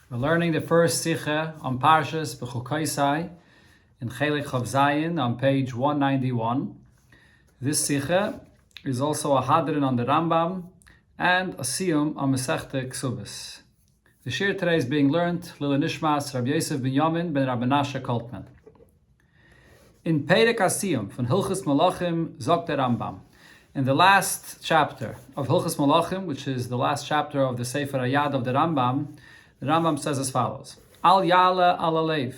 We're learning the first Sikha on Parshas Bechkosai in Chelek on page 191. This Sikha is also a Hadron on the Rambam and a Siyum on Masechta Ksubis. The Shir today is being learned Lila Nishmas Rabbi Yosef ben Yamin ben Rabbi Nasha Koltman. In Perek HaSiyum von Hilchos Malachim Zok der Rambam. In the last chapter of Hilchos Malachim, which is the last chapter of the Sefer Hayad of the Rambam says as follows: Al Yala Al Alev.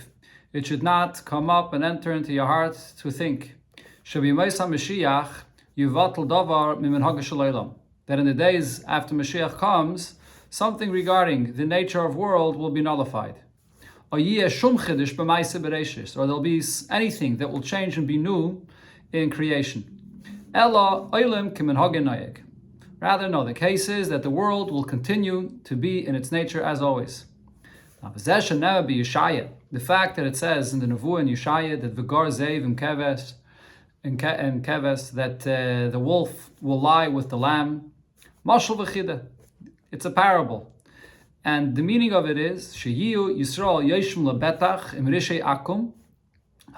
It should not come up and enter into your heart to think Shabimayis HaMashiach Yuvatal Davar Mimenhag Shalaylam. That in the days after Mashiach comes, something regarding the nature of world will be nullified. Or there'll be anything that will change and be new in creation. Ella Oilim Kimenhag Nayeg. Rather, no, the case is that the world will continue to be in its nature as always. Now, possession never be Yeshaya. The fact that it says in the Nevuah in Yeshaya that V'gar Zev and Keves, that the wolf will lie with the lamb, Mashal V'chida. It's a parable. And the meaning of it is, Sheyiu Yisrael Yeshim Lebetach Im Rishei Akum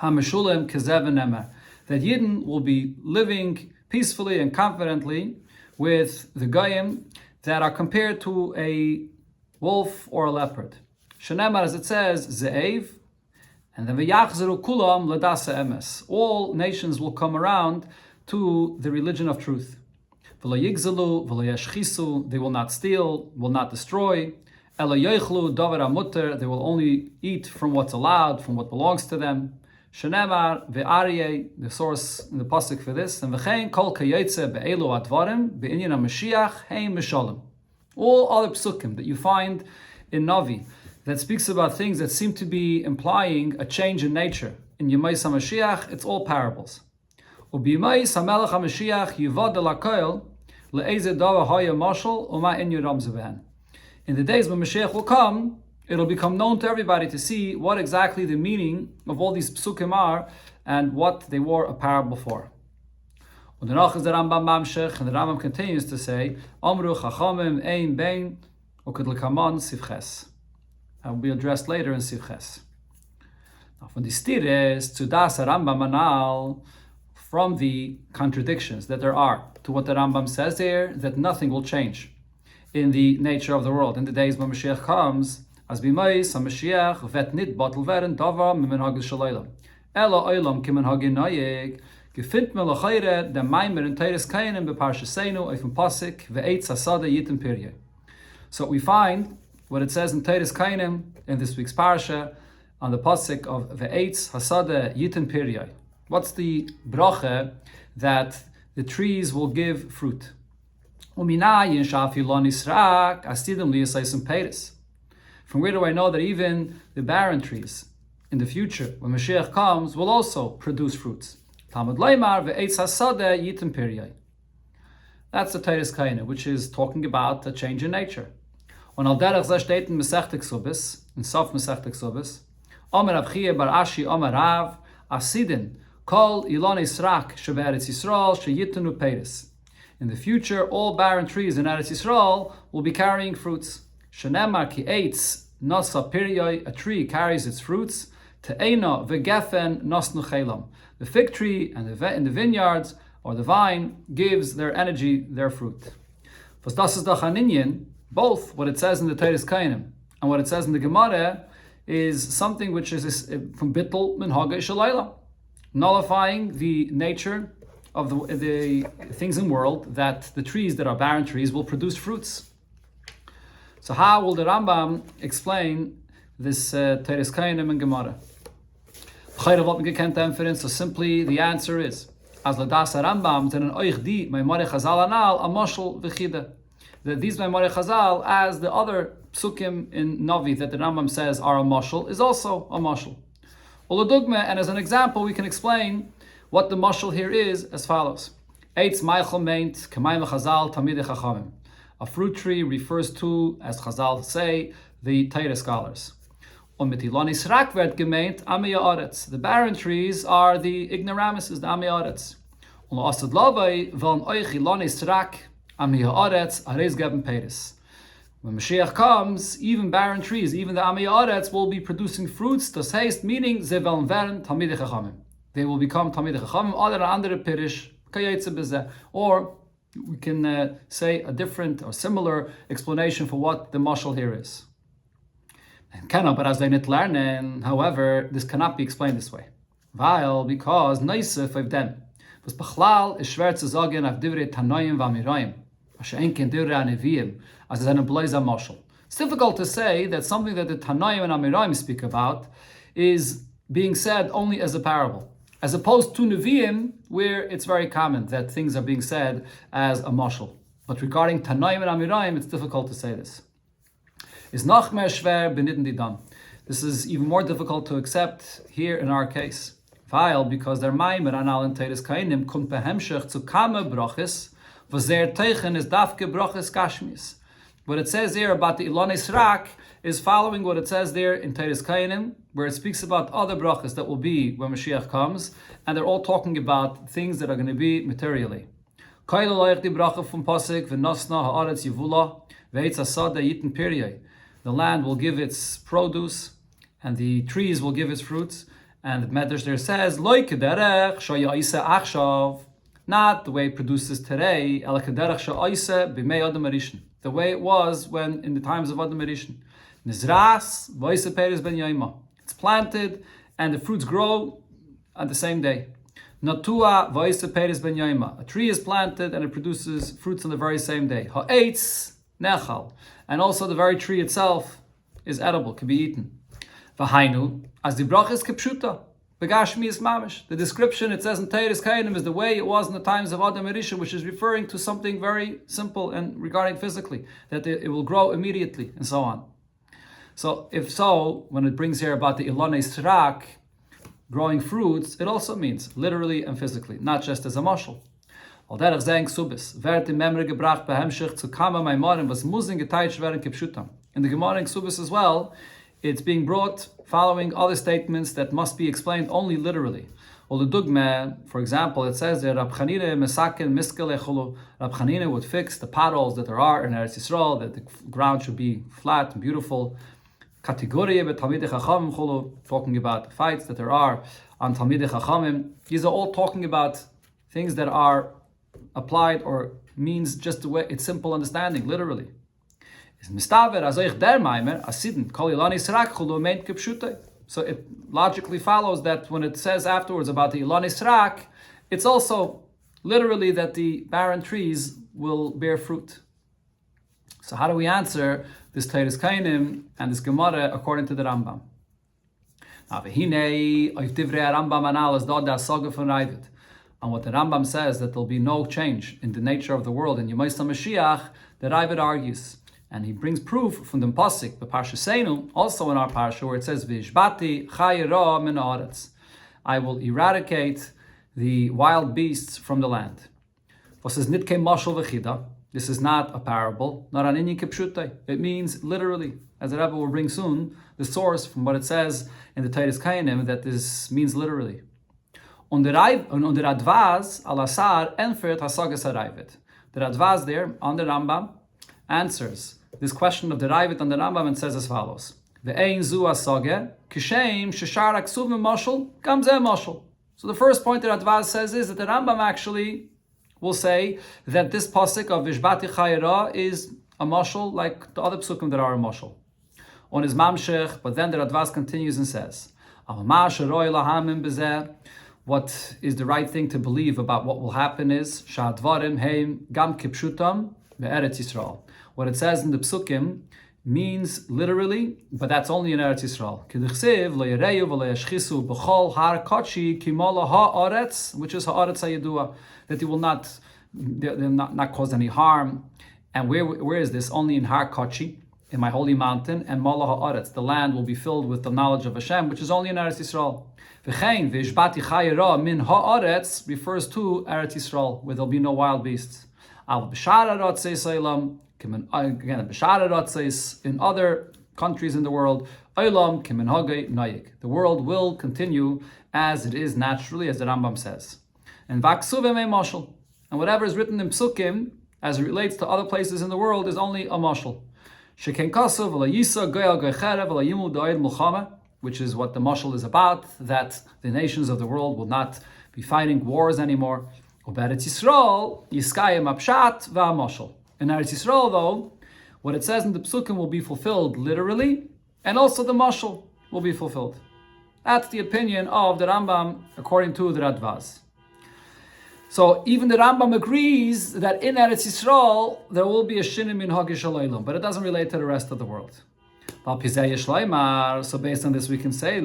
HaMeshulim Kezev Nemer. That Yidden will be living peacefully and confidently with the Goyim that are compared to a wolf or a leopard. Shenemar, as it says, Ze'ev, and then V'yachzeru kulam l'dasa emes. All nations will come around to the religion of truth. V'lo yigzelu, v'lo yashchisu, they will not steal, will not destroy. Elo yoichlu davar hamuter, they will only eat from what's allowed, from what belongs to them. Shenemar ve'aryeh, the source in the pasuk for this, and v'chein kol kayetze be'elu advarim be'inyan HaMashiach heim mishalem. All other psukim that you find in Navi that speaks about things that seem to be implying a change in nature. In Yemais HaMashiach, it's all parables. U'b'yemais HaMelech HaMashiach yivad l'koil le'ezeh davar haya mashal u'ma inyan ramzu behen. In the days when Mashiach will come, it'll become known to everybody to see what exactly the meaning of all these psukim are and what they were a parable for. And the Rambam continues to say, Amru chachamim ein bein ukadlekaman sivches. And will be addressed later in sivches. Now from the stires to das Rambam anal, from the contradictions that there are to what the Rambam says there, that nothing will change in the nature of the world. In the days when Mashiach comes, as b'mayis HaMashiach vet nit batel werden davar mimenhag shalaylam. Ela oilam kimenhag nayeg gefindt me lachayre der maimer in teires kainen beparshasenu oifem pasik ve'etz hasada yitim pirye. So we find what it says in teires kainen in this week's parsha on the pasik of ve'etz hasada yitim pirye. What's the bracha that the trees will give fruit? Uminayin shafi lo nisrak asidim liyasaysim peiris. From where do I know that even the barren trees in the future, when Mashiach comes, will also produce fruits? Talmud Leimar ve'etz hasada yitim piryai. That's the Teres Kaina, which is talking about a change in nature. On al derech zeh steht in Masechta Ksubis, in Sof Masechta Ksubis, Omer Rav Chiya bar Ashi Omer Rav Asidin kol ilon israk sheve'eretz Yisrael sheyitenu peiris. In the future, all barren trees in Eretz Yisrael will be carrying fruits. Shenemar ki eitz nasa piryoi, a tree carries its fruits. Te'ena vegefen nosnu chelam. The fig tree and in the vineyards or the vine gives their energy, their fruit. Vos das is doch aninyan, both what it says in the Teres Kainim and what it says in the Gemara is something which is from bittul minhaga shalayla, nullifying the nature of the things in the world that the trees that are barren trees will produce fruits. So how will the Rambam explain this Teres Kainim and Gemara? So simply the answer is, as ladas Rambam zenen euch di meimare Chazal anal a mashal v'chida. That these meimare Chazal, as the other psukim in Navi that the Rambam says are a mashal, is also a mashal. Uladugma, and as an example, we can explain what the mashal here is as follows: Eitz meichel meint k'mayim Chazal tamidei chachamim. A fruit tree refers to, as Chazal say, the Torah scholars. The barren trees are the ignoramuses, the Amei Aretz. When Mashiach comes, even barren trees, even the Amei Haaretz will be producing fruits, das heißt, meaning, ze werden werden Talmidei Chachamim. They will become Talmidei Chachamim, oder andere Pirish, kayetze bezeh. Or we can say a different or similar explanation for what the mashal here is. But as they need to learn, however, this cannot be explained this way. Weil, because Neisef of them was Bechlal is schwer zu sagen auf Divrei Tanoim v'Amirayim, as enken Divrei Anevim, as an blazer mashal. It's difficult to say that something that the Tanoim and Amirayim speak about is being said only as a parable, as opposed to Nevi'im, where it's very common that things are being said as a mashal. But regarding Tanoim and Amirayim, it's difficult to say this. Is noch mehr schwer benitten die dam. This is even more difficult to accept here in our case. Weil, because their maimer an allen teires kainim kommt behemshech zu kame broches, was their teichen is dafke broches kashmis. What it says here about the Ilonei Srak is following what it says there in Teires Kainim, where it speaks about other brachas that will be when Mashiach comes, and they're all talking about things that are going to be materially. Kaila loich di bracha from Pasik, v'nosna ha'aretz yivula, v'eitz asada yitin piryei. The land will give its produce, and the trees will give its fruits. And the Medrash there says, Loi kederech sha'ya'isa achshav, not the way it produces today, el kederech sha'ya'isa b'mei adam arishin, the way it was when in the times of adam arishin. Nizras v'yisa peres ben yaima. It's planted, and the fruits grow on the same day. Natua v'yisa peres ben yaima. A tree is planted, and it produces fruits on the very same day. Ha'etz nechal. And also the very tree itself is edible, can be eaten. V'hainu, as the bracha is kepshuta, begashmi is mamish. The description it says in Teires Kainim is the way it was in the times of Adam Erisha, which is referring to something very simple and regarding physically, that it will grow immediately and so on. So if so, when it brings here about the Ilonei Srak, growing fruits, it also means literally and physically, not just as a mashal. In the Gemara in Ksubis as well, it's being brought following other statements that must be explained only literally. For example, it says that Rab Chanina would fix the potholes that there are in Eretz Yisrael, that the ground should be flat and beautiful. Talking about the fights that there are on Talmidei Chachamim. These are all talking about things that are applied or means just the way it's simple understanding, literally. So it logically follows that when it says afterwards about the Ilonei Srak, it's also literally that the barren trees will bear fruit. So how do we answer this Teires Kainim and this Gemara according to the Rambam? And what the Rambam says, that there'll be no change in the nature of the world in Yemaisa Mashiach, the Rabbi argues. And he brings proof from the Pasik, the Parsha Seinu, also in our Parsha, where it says, V'ishbati chayira min haaretz. I will eradicate the wild beasts from the land. This is nitke mashal v'chida. This is not a parable, not an inyan kipshutai. It means literally, as the Rebbe will bring soon, the source from what it says in the Teires Kainim, that this means literally. On the Radvaz al-Asar enfert hasagas harayvet. The Radvaz there on the Rambam answers this question of the Rayvet on the Rambam and says as follows: Ve'ein zu asage kishem sheshar aksuv mashal gam zeh mashal. So the first point that Radvaz says is that the Rambam actually will say that this pasuk of Vishbati Chayira is a mashal like the other psukim that are a mashal. On his mamshech, but then the Radvaz continues and says, what is the right thing to believe about what will happen is Sha'advarim heim gam kipshutam be'eretz Yisrael. What it says in the psukim means literally, but that's only in Eretz Yisrael. K'dichsev lo yereyu v'lo yashchisu b'chol har kochi kimola ha'aretz, which is ha'aretz ha'yedua, that they will not cause any harm. And where is this? Only in Har Kochi, in my holy mountain, and Mala ha'aretz, the land will be filled with the knowledge of Hashem, which is only in Eretz Yisrael. V'chein v'ishbati chayira min ha'aretz refers to Eretz Yisrael, where there'll be no wild beasts. Al b'shara ratzeis olam, again, b'shara ratzeis in other countries in the world, olam kimin hagei nayik. The world will continue as it is naturally, as the Rambam says. And v'aksuvim e mashal, and whatever is written in psukim as it relates to other places in the world is only a mashal. Sheken kasav v'la yisa goyal goycherev v'la yimu do'ed mulchama, which is what the mashal is about, that the nations of the world will not be fighting wars anymore. U'beretz Yisrael yiskayim apshat v'amashal. In Eretz Yisrael, though, what it says in the psukim will be fulfilled literally, and also the mashal will be fulfilled. That's the opinion of the Rambam according to the Radvaz. So even the Rambam agrees that in Eretz Yisrael there will be a shinim min hagish alaylam, but it doesn't relate to the rest of the world. So based on this we can say,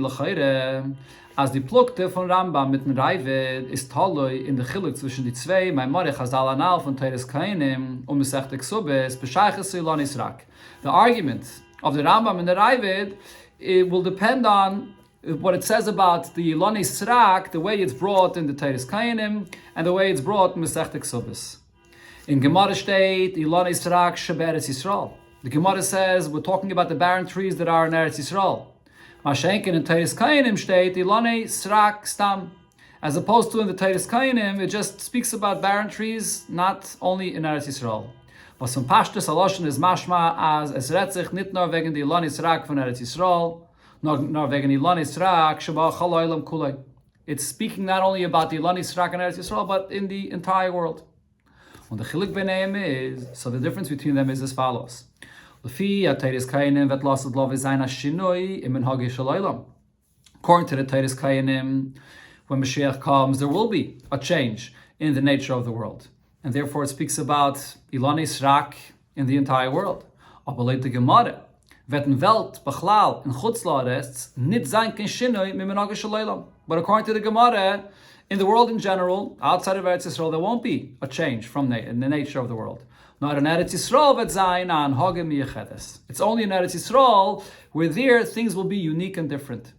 as the plukte von Rambam mit dem Raivid is taloi in the chiluk zwischen die zwei, mein Mare Chazal anal von Teres Kainim Mesechta Ksubes b'shayches Ilon Israk. The argument of the Rambam and the Raivid, it will depend on what it says about the Ilon Israk, the way it's brought in the Teres Kainim, and the way it's brought in Mesechta Ksubes. In Gemara state, Ilon Israk sheberetz Yisrael. The Gemara says we're talking about the barren trees that are in Eretz Yisrael. Mashenken in Teres Kainim state Ilonei Srak Stam, as opposed to in the Teres Kainim, it just speaks about barren trees, not only in Eretz Yisrael. Was from Pashtus Aloshen is mashma as es retzich nit nur wegen die Ilonei Srak von Eretz Yisrael, nor wegen Ilonei Srak sheba chaloilam kulei. It's speaking not only about the Ilonei Srak in Eretz Yisrael, but in the entire world. And the chiluk b'neim is, so the difference between them is as follows. According to the Teres Kainim, when Mashiach comes, there will be a change in the nature of the world. And therefore it speaks about Ilon Israk in the entire world. But according to Gemara, in the world in general, outside of Eretz Yisrael, there won't be a change in the nature of the world. Not in Eretz Yisrael, but Zayin an Hagim Yechedes. It's only in Eretz Yisrael where there things will be unique and different.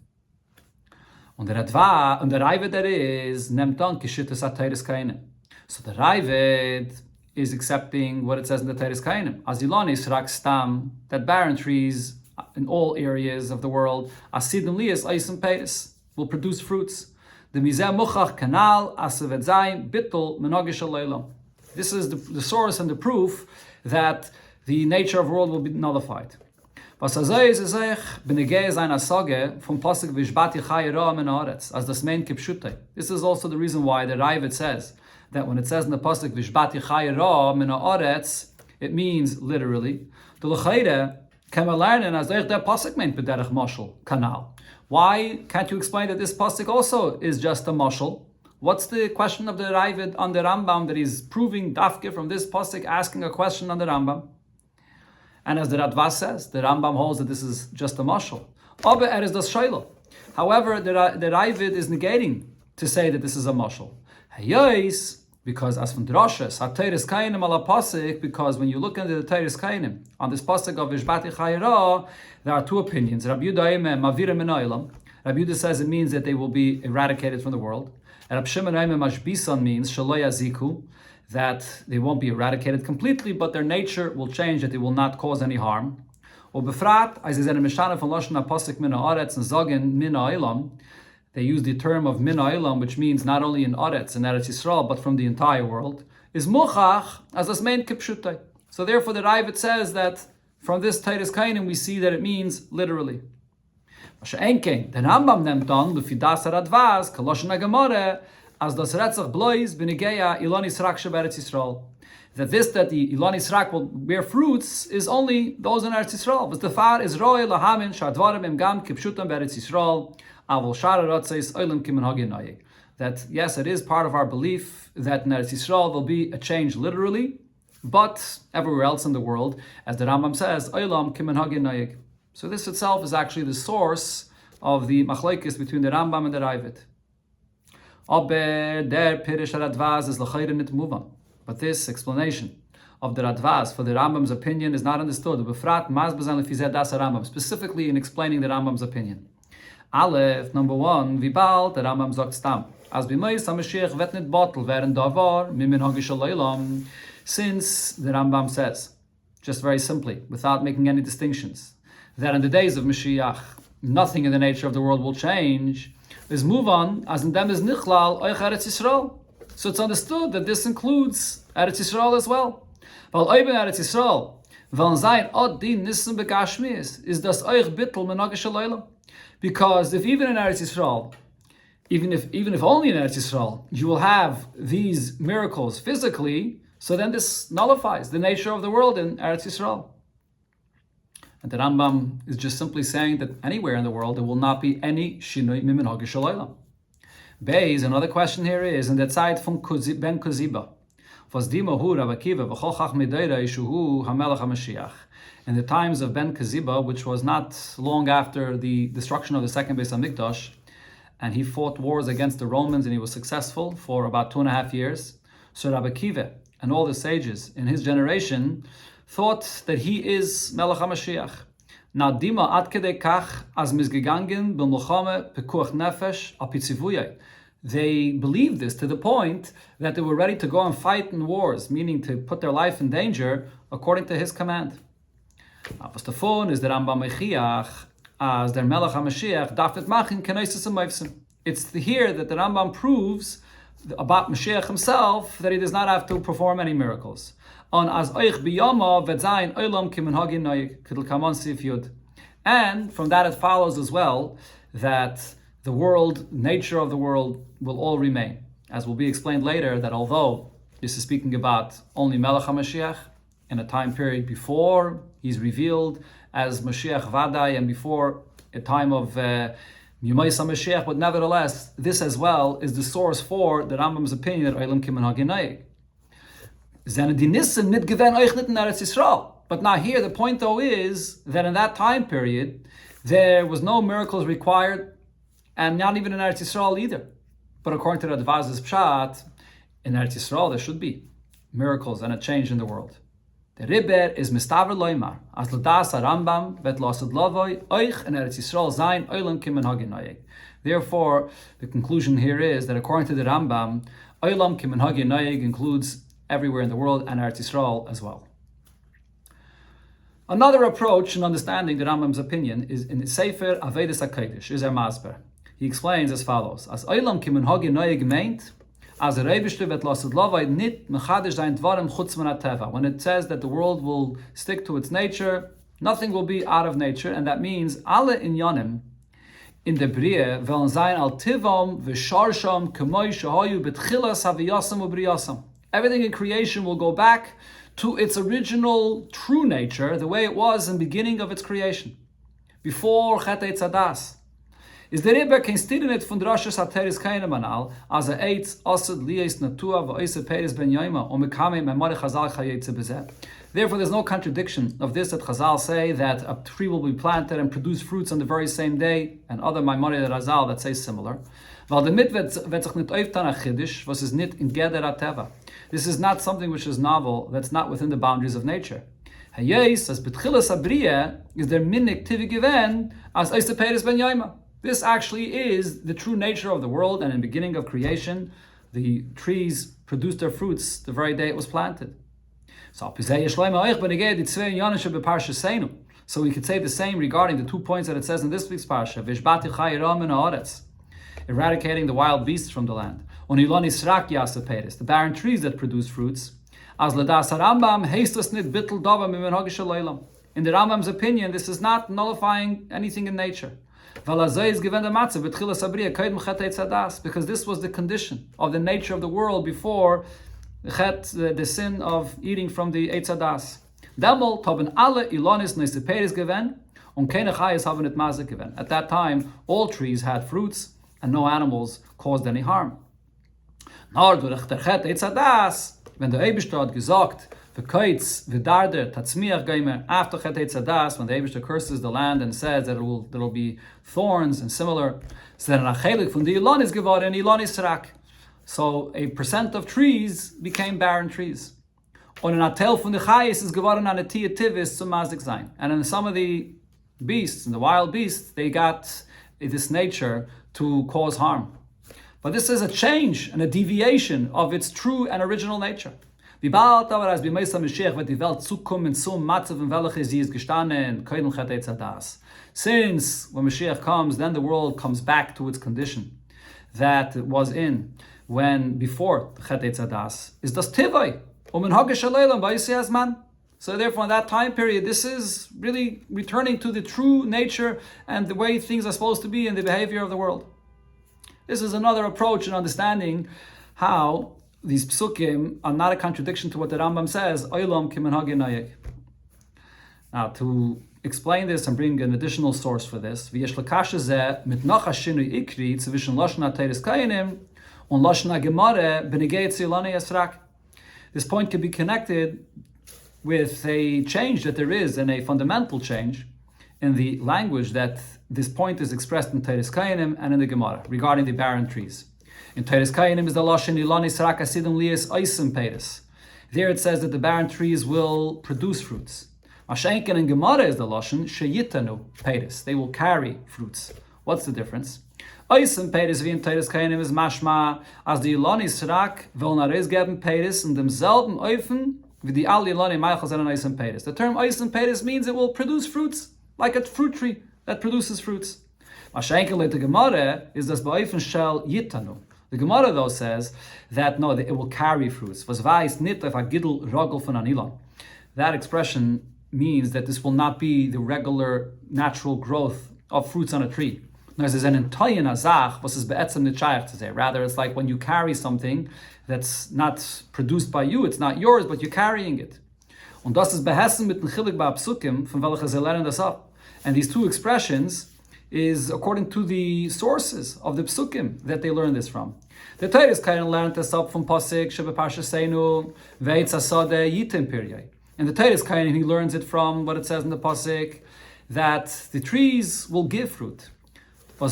And the Raivid that is Nemtan Kishittas HaTeiris Kainim. So the Raivid is accepting what it says in the Teiris Kainim. Azilon Israk Stam, that barren trees in all areas of the world, Asidim Lias Aisim Peiris, will produce fruits. The Mizeh Muchach Kanal Asavet Zayin Bittul Menogish Aleilam. This is the source and the proof that the nature of the world will be nullified. As das main kipshute. This is also the reason why the Raivid says that when it says in the pasuk vishbati chayra min haaretz, it means literally. The l'chayre can we learn as the pasuk meant b'derech mashal kanal. Why can't you explain that this pasuk also is just a mashal? What's the question of the Raivid on the Rambam that he's proving dafke from this pasuk, asking a question on the Rambam? And as the Radvaz says, the Rambam holds that this is just a mashal. However, the Raivid is negating to say that this is a mashal. Because as from Droshes, HaTeiris Kainim ala pasuk, because when you look into the Teiris Kainim, on this pasuk of Vishbati Chayra, there are two opinions. Rabbi Yehuda says it means that they will be eradicated from the world. And Rab Shimon Mashbisan means Shelo Yaziku, that they won't be eradicated completely, but their nature will change, that they will not cause any harm. Or Befrat, as is in Mishana von Lashon HaPasuk Min Haaretz and Zogin Min Ha'ilam, they use the term of Min Ha'ilam, which means not only in Aretz and Eretz Yisrael, but from the entire world, is Muchach, as das main Kipshutai. So therefore the Raivid says that from this Teiris Kainim we see that it means literally. The Rambam nimmt an, Lufidas Radvaz, Kaloshon HaGemara, as das Retzach blois b'negeya Ilon Israk sheberetz Yisrael. That the Ilon Israk will bear fruits is only those in Eretz Yisrael. But the far is roi lahamin shadvarim emgam kipshutam beretz Yisrael avol shara ratzeis oilim kimen hagin nayeg. That yes, it is part of our belief that in Eretz Yisrael there'll be a change literally, but everywhere else in the world, as the Rambam says, oilam kimen hagin nayeg. So this itself is actually the source of the machlokes between the Rambam and the Raivid. But this explanation of the Radvaz for the Rambam's opinion is not understood. Specifically in explaining the Rambam's opinion. Aleph, number one, Vibal, the Rambam sagt stam. As b'meis HaMashiach vet nit botel während davar mimin hagish aleilam. Since the Rambam says, just very simply, without making any distinctions, that in the days of Mashiach, nothing in the nature of the world will change, is move on, as in them is nichlal oich Eretz Yisrael. So it's understood that this includes Eretz Yisrael as well. But oiben Eretz Yisrael, Weil sein od din nissen begashmis is das euch bittel menagische leila. Because if even in Eretz Yisrael, even if only in Eretz Yisrael, you will have these miracles physically, so then this nullifies the nature of the world in Eretz Yisrael. And the Rambam is just simply saying that anywhere in the world there will not be any shinoi miminhag shalaylam. Beis, another question here is in the Zeit from Ben Kuziba. Was dima hu Rabbi Akiva v'chol chachmei deira ishuhu hamelech hamashiach. In the times of Ben Kuziba, which was not long after the destruction of the second Beis Hamikdash, and he fought wars against the Romans and he was successful for about 2.5 years. So Rabbi Akiva and all the sages in his generation thought that he is Melech HaMashiach. Now, dima ad kedei kach az mizgegangen b'milchama pekuach nefesh al pitzivuyai. They believed this to the point that they were ready to go and fight in wars, meaning to put their life in danger according to his command. Was the phone is the Rambam Mechiach as der Melech HaMashiach dafet machin kenaisis amayvsim. It's here that the Rambam proves about Mashiach himself that he does not have to perform any miracles. On as oich biyama vetzayin olam kimenhagin noyik kedel kamon sif yud. And from that it follows as well that the world, nature of the world, will all remain. As will be explained later, that although this is speaking about only Melech HaMashiach in a time period before he's revealed as Mashiach Vadai and before a time of Yumais HaMashiach, but nevertheless, this as well is the source for the Rambam's opinion that Olam kimenhagin noyik. But now here, the point though is that in that time period, there was no miracles required, and not even in Eretz Yisrael either. But according to the Advaz's Pshat, in Eretz Yisrael there should be miracles and a change in the world. The Ribber is mistaver loymar, as l'das Rambam vet lasad lavoy oich in Eretz Yisrael zayin olam kimenhagin noyek. Therefore, the conclusion here is that according to the Rambam, olam kimenhagin noyek includes everywhere in the world and Eretz Yisrael as well. Another approach in understanding the Rambam's opinion is in the Sefer Avedis HaKodesh, is Masber. He explains as follows: As olam kimenhagin noyek meint, as Rebishter vet lasad lavai nit mechadish zayin dvarim chutz min hateva. When it says that the world will stick to its nature, nothing will be out of nature, and that means alle inyanim in the Brie veln zayin al tivom v'sharsham k'moy shehayu betchilas haviyasam u'briyasam. Everything in creation will go back to its original true nature, the way it was in the beginning of its creation, before Chet Eitzadas. Is der Rebbe kein Stirenet von Drashas Hateris keine Manal, as eitz osed lies natua v'oise peris ben yoima omekame memori Chazal chayetze bezeh. Therefore, there's no contradiction of this that Chazal say that a tree will be planted and produce fruits on the very same day, and other Maimonides Razal that say similar. Weil damit wird sich nicht öftan a Chiddush, was is nit in Geder HaTeva. This is not something which is novel, that's not within the boundaries of nature. Hayes, as betchilas abriya, is der minnik tivi given, as oise peris ben yoima. This actually is the true nature of the world, and in the beginning of creation, the trees produced their fruits the very day it was planted. So we could say the same regarding the 2 points that it says in this week's parsha: eradicating the wild beasts from the land, the barren trees that produce fruits. In the Rambam's opinion, this is not nullifying anything in nature. Because this was the condition of the nature of the world before the sin of eating from the Eitz Hadas. At that time, all trees had fruits and no animals caused any harm. When the Eibishter had gesagt, after Chet Eitzadas, when the Eibishter curses the land and says that there will be thorns and similar, so then so a percent of trees became barren trees. And in some of the beasts, in the wild beasts, they got this nature to cause harm. But this is a change and a deviation of its true and original nature. Since when Mashiach comes, then the world comes back to its condition that it was in when before Chet Eitzadas is das Tivai. So So therefore, in that time period, this is really returning to the true nature and the way things are supposed to be in the behavior of the world. This is another approach in understanding how these psukim are not a contradiction to what the Rambam says, Olam kimenhagi nayeg. Now, to explain this and bring an additional source for this, v'yesh l'kasha zeh mitnach hashinu ikri tzvishin lashon ha'teres kayanim on lashon ha'gemare b'negei tzilani esrak. This point can be connected with a change that there is, and a fundamental change in the language that this point is expressed in Teres Kayanim and in the Gemara regarding the barren trees. In Teres Kayanim is the lashon ilani srak asidim lias oisim peiris. There it says that the barren trees will produce fruits. Mashenken and Gemara is the lashon sheyitanu peiris. They will carry fruits. What's the difference? Oisim peiris wie in Teres Kayanim is mashma as the ilani srak will nares geben peiris in demselben Eufen. The term oisim peiris means it will produce fruits, like a fruit tree that produces fruits. The Gemara is das ba'ofen shel yitanu. The Gemara though says that no, it will carry fruits. That expression means that this will not be the regular natural growth of fruits on a tree. Rather, it's like when you carry something that's not produced by you, it's not yours, but you're carrying it. Und das ist behessen mit dem Chelek bei Psukim, von welcher sie lernen das ab. And these two expressions is according to the sources of the Psukim that they learn this from. The Teres Kayanim learned this up from Pasik, Shebe Parshasenu, Veitz Asade Yitim Piryai. And the Teres Kayanim, he learns it from what it says in the Pasik, that the trees will give fruit. The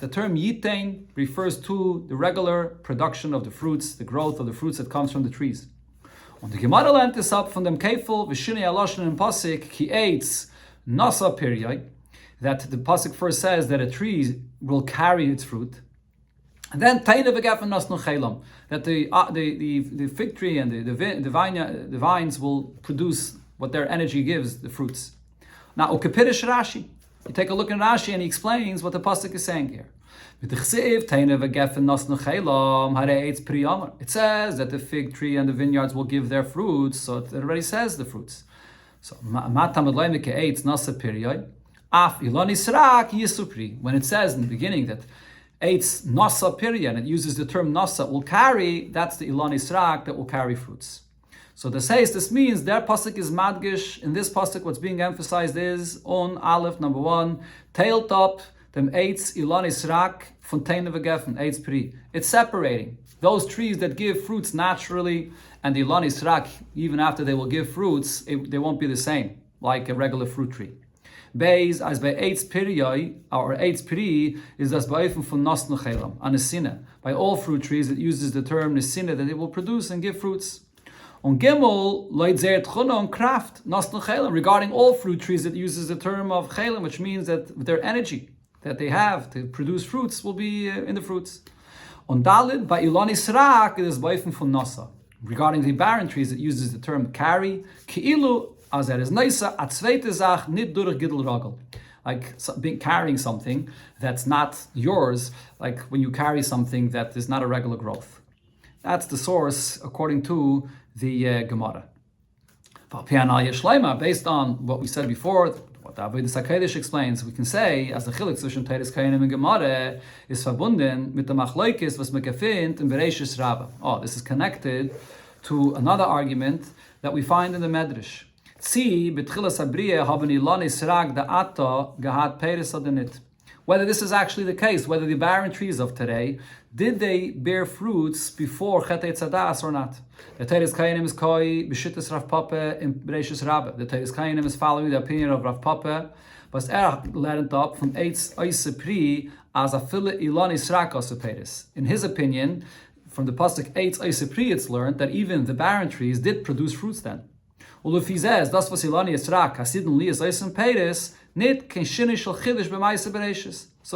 term yitain refers to the regular production of the fruits, the growth of the fruits that comes from the trees. Und die Gemara lernt es ab von dem Kefel, v'shinei aloshen in Pasik, ki eitz nasa piryai, that the Pasik first says that a tree will carry its fruit. And then teine v'gefen nasnu chelam, that the fig tree and the vines will produce what their energy gives, the fruits. Now, ukepirish Rashi. You take a look at Rashi and he explains what the pasuk is saying here. It says that the fig tree and the vineyards will give their fruits, so it already says the fruits. So when it says in the beginning that eitz nasa pirya, and it uses the term nasa, will carry, that's the ilani srak that will carry fruits. So this means their pasuk is madgish. In this pasuk, what's being emphasized is on Aleph, number 1, tail top, dem eitz ilani srak fontaine v'gefen eitz pri. It's separating those trees that give fruits naturally, and the ilani srak, even after they will give fruits, they won't be the same like a regular fruit tree. Beis as by eitz piriyai or eitz pri is das ba'ofen von nasnu chelam anesina. By all fruit trees, it uses the term nesina that it will produce and give fruits. On Gimel, kraft regarding all fruit trees, it uses the term of chelim, which means that their energy that they have to produce fruits will be in the fruits. On Dalid, by ilani srak, it is ba'ofen von nasa. Regarding the barren trees, it uses the term carry, ki'ilu, as er is neisa, at zweite zach, nit durch gidel ragel. Like carrying something that's not yours, like when you carry something that is not a regular growth. That's the source according to the Gemara. Based on what we said before, what the Avodas HaKodesh explains, we can say, as the Chelek zwischen Teres Kayanim and Gemara is verbunden mit der Machloikis, was man gefindt in Bereishis Rabbah. Oh, this is connected to another argument that we find in the Medrash. Whether this is actually the case, whether the barren trees of today, did they bear fruits before Chet Eitzadas or not? The Teres Kayanim is koi b'shittas Rav Papa in Bereishis Rabbah. The Teres Kayanim is following the opinion of Rav Papa, but learned up from Eitz Oise Pri as a fille ilani srak oseperis. In his opinion, from the pasuk Eitz Oise Pri, it's learned that even the barren trees did produce fruits then. Ulufizez das was ilani srak hasidin lias oisen peris. So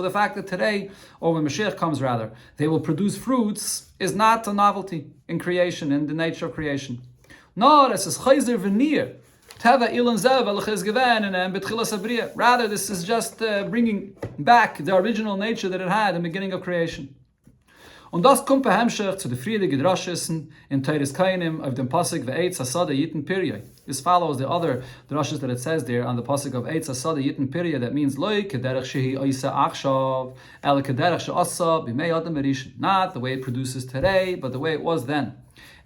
the fact that today, or when Mashiach comes rather, they will produce fruits is not a novelty in creation, in the nature of creation. No, this is chayzer v'nir. Rather, this is just bringing back the original nature that it had in the beginning of creation. Und das kommt behemschig zu the friedige drashes in Teres Kainim of the Pasuk ve'etz asada yitn pirya. This follows the other drashes that it says there on the Pasuk of eitz asada yitn pirya, that means loy kederech shehi oisa achshav el kederech she'asa b'mei adam erishin. Not the way it produces today, but the way it was then.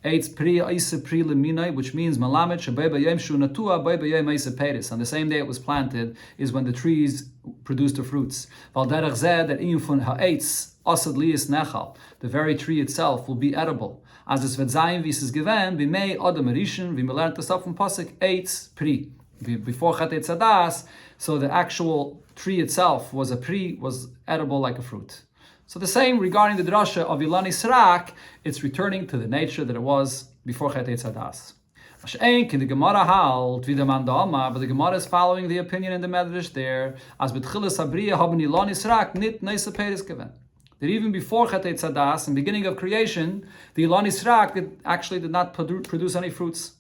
Eitz pri oisa pri leminai, which means malamet shebei yom shu natua bei yom oisa peris. On the same day it was planted is when the trees produced the fruits. Val derech zeh that iyun fun ha'etz asad liyis nechal, the very tree itself will be edible. As es wird sein, wie es ist gewähnt, b'mei adam erishin, wie man lernt das up from Pasuk eitz pri. Before Chet Eitz Hadas, so the actual tree itself was edible like a fruit. So the same regarding the drasha of Ilani Srak, it's returning to the nature that it was before Chet Eitz Hadas. The Gemara halt, but the Gemara is following the opinion in the Medrash there, as betchilas abriya haben Ilani Srak nit neise peris gewähnt. That even before Chet Eitz Hadas, in the beginning of creation, the Ilani Srak actually did not produce any fruits.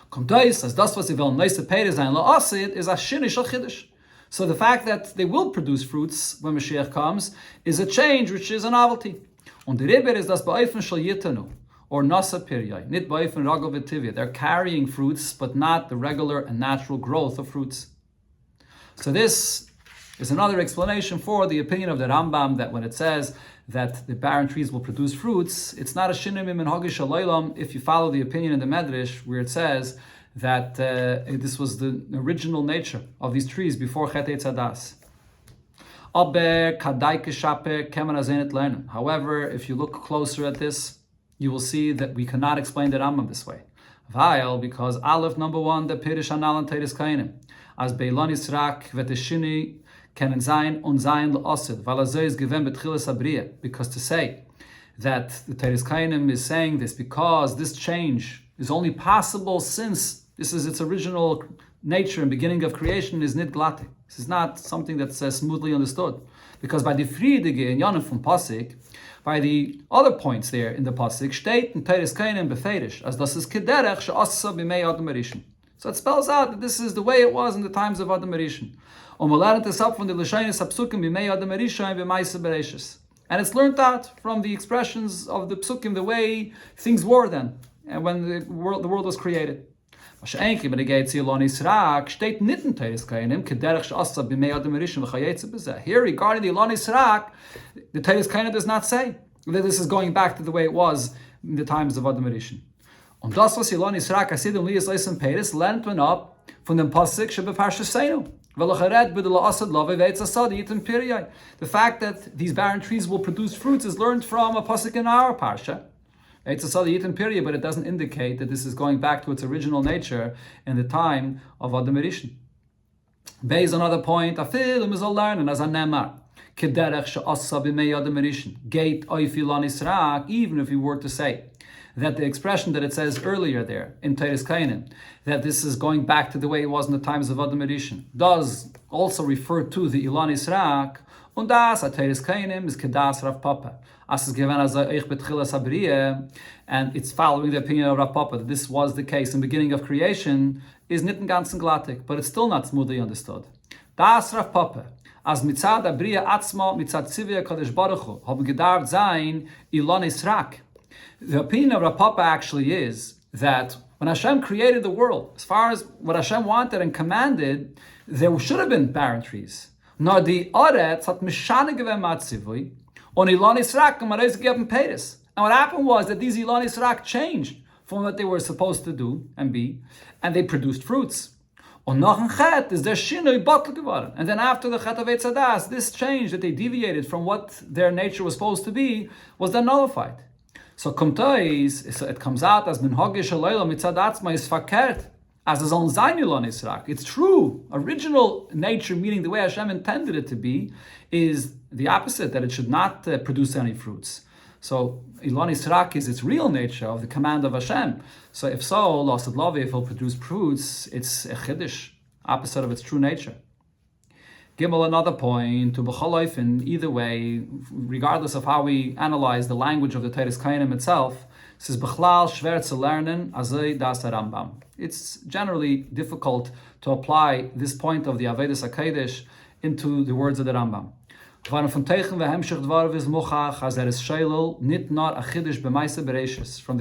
Kommt as das was sie wollen neise peris sein la asid is a shinish al chiddush. So the fact that they will produce fruits when Mashiach comes is a change, which is a novelty. Und the Rebbe is das ba'ofen shel yitanu, or nasa piryai, nit ba'ofen ragov v'tivya. They're carrying fruits, but not the regular and natural growth of fruits. So this is another explanation for the opinion of the Rambam that when it says that the barren trees will produce fruits, it's not a shinim min hagish alaylam if you follow the opinion in the Medrash where it says that this was the original nature of these trees before Chet Eitz Hadas. However, if you look closer at this, you will see that we cannot explain the Rambam this way. Because Aleph number 1, the Pirish Analan Teres Kainim, as Beilon Yisrak Veteshini Kenen Zayin und Zayin L'Osid, Valazoy is given Betchilas Abriya, because to say that the Teres Kainim is saying this because this change is only possible since this is its original nature and beginning of creation is nit glatte. This is not something that's smoothly understood. Because by the friedige in Yonim from Pasik, by the other points there in the Pasik, steht in Teres Kainim beferish, as das is kederech she'asa b'mei Adam Erishin. So it spells out that this is the way it was in the times of Adam Erishin. And it's learned out from the expressions of the psukim, the way things were then, and when the world was created. Here regarding the Ilon Yisrak, the Teres Kainim does not say that this is going back to the way it was in the times of Adam Erishin. Und das was Ilon Yisrak hasidim liyas leisen peres lernt man up von dem Pasuk shebeparsha seinu. The fact that these barren trees will produce fruits is learned from a pasuk in our parsha. It's a Sadiyitim period, but it doesn't indicate that this is going back to its original nature in the time of Adam Erishin. Based on another point, Afilim is all learning as a Nemar. Kederech she'asa b'mei Adam Erishin. Gate oif Ilon Yisrak, even if we were to say that the expression that it says earlier there in Teres Kainim, that this is going back to the way it was in the times of Adam Erishin, does also refer to the Ilon Yisrak, und das a Teres Kainim is kedas Rav Papa. As is given as eich betchilas abriya, and it's following the opinion of Rav Papa that this was the case in the beginning of creation, is nitten ganzen glattig, but it's still not smoothly understood. Das Rav Papa, as mitzad abriya atzma mitzad tzivya kadosh baruch hu, haben gedarft sein Ilon Yisrak. The opinion of Rav Papa actually is that when Hashem created the world, as far as what Hashem wanted and commanded, there should have been barren trees. Nor the Oretz hat mishane gewen matzivui, on Ilon Yisrak and Marais geben Peres. And what happened was that these Ilon Yisrak changed from what they were supposed to do and be, and they produced fruits. Und noch ein Chet is their Shinoi Bottle geworden. And then after the Chet of Eitz Hadas, this change that they deviated from what their nature was supposed to be was then nullified. So it comes out as Minhogish Alayla Mitzad Atzma is fakert, as his own Zayin Ilon Yisrak. It's true. Original nature, meaning the way Hashem intended it to be, is the opposite, that it should not produce any fruits. So Ilon Yisrak is its real nature of the command of Hashem. So if so, Lost Love, if it will produce fruits, it's a chiddush, opposite of its true nature. Gimel, another point, to Becholoif, in either way, regardless of how we analyze the language of the Teres Kainim itself, says Bechlal schwer zu lernen, azay das Rambam. It's generally difficult to apply this point of the Avedis HaKadosh into the words of the Rambam. From the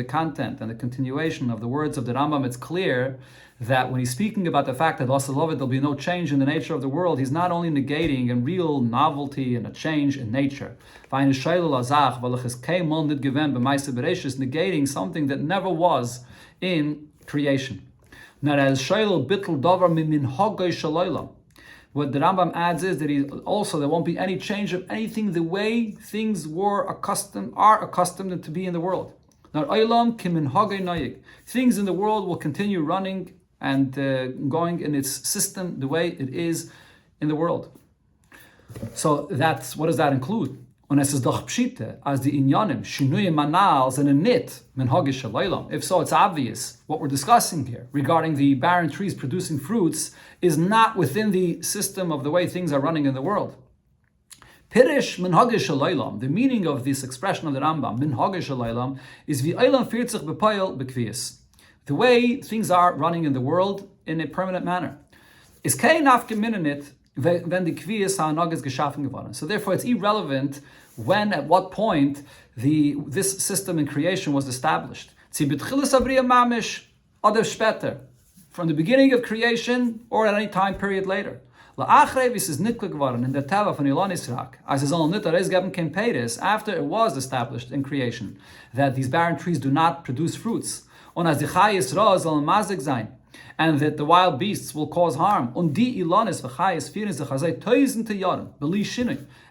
content and the continuation of the words of the Rambam, it's clear that when he's speaking about the fact that there'll be no change in the nature of the world, he's not only negating a real novelty and a change in nature, negating something that never was in creation. What the Rambam adds is that there won't be any change of anything the way things are accustomed to be in the world. Things in the world will continue running and going in its system the way it is in the world. So what does that include? If so, it's obvious what we're discussing here regarding the barren trees producing fruits is not within the system of the way things are running in the world. Pirish minhage shalaylam. The meaning of this expression of the Rambam, minhage shalaylam, is v'aylam firzich b'payel b'kvias. The way things are running in the world in a permanent manner. Is kein afgeminnet when the kvias ha'anag is geschaffen geworden. So therefore, it's irrelevant when, at what point, this system in creation was established. From the beginning of creation or at any time period later. After it was established in creation that these barren trees do not produce fruits, and that the wild beasts will cause harm.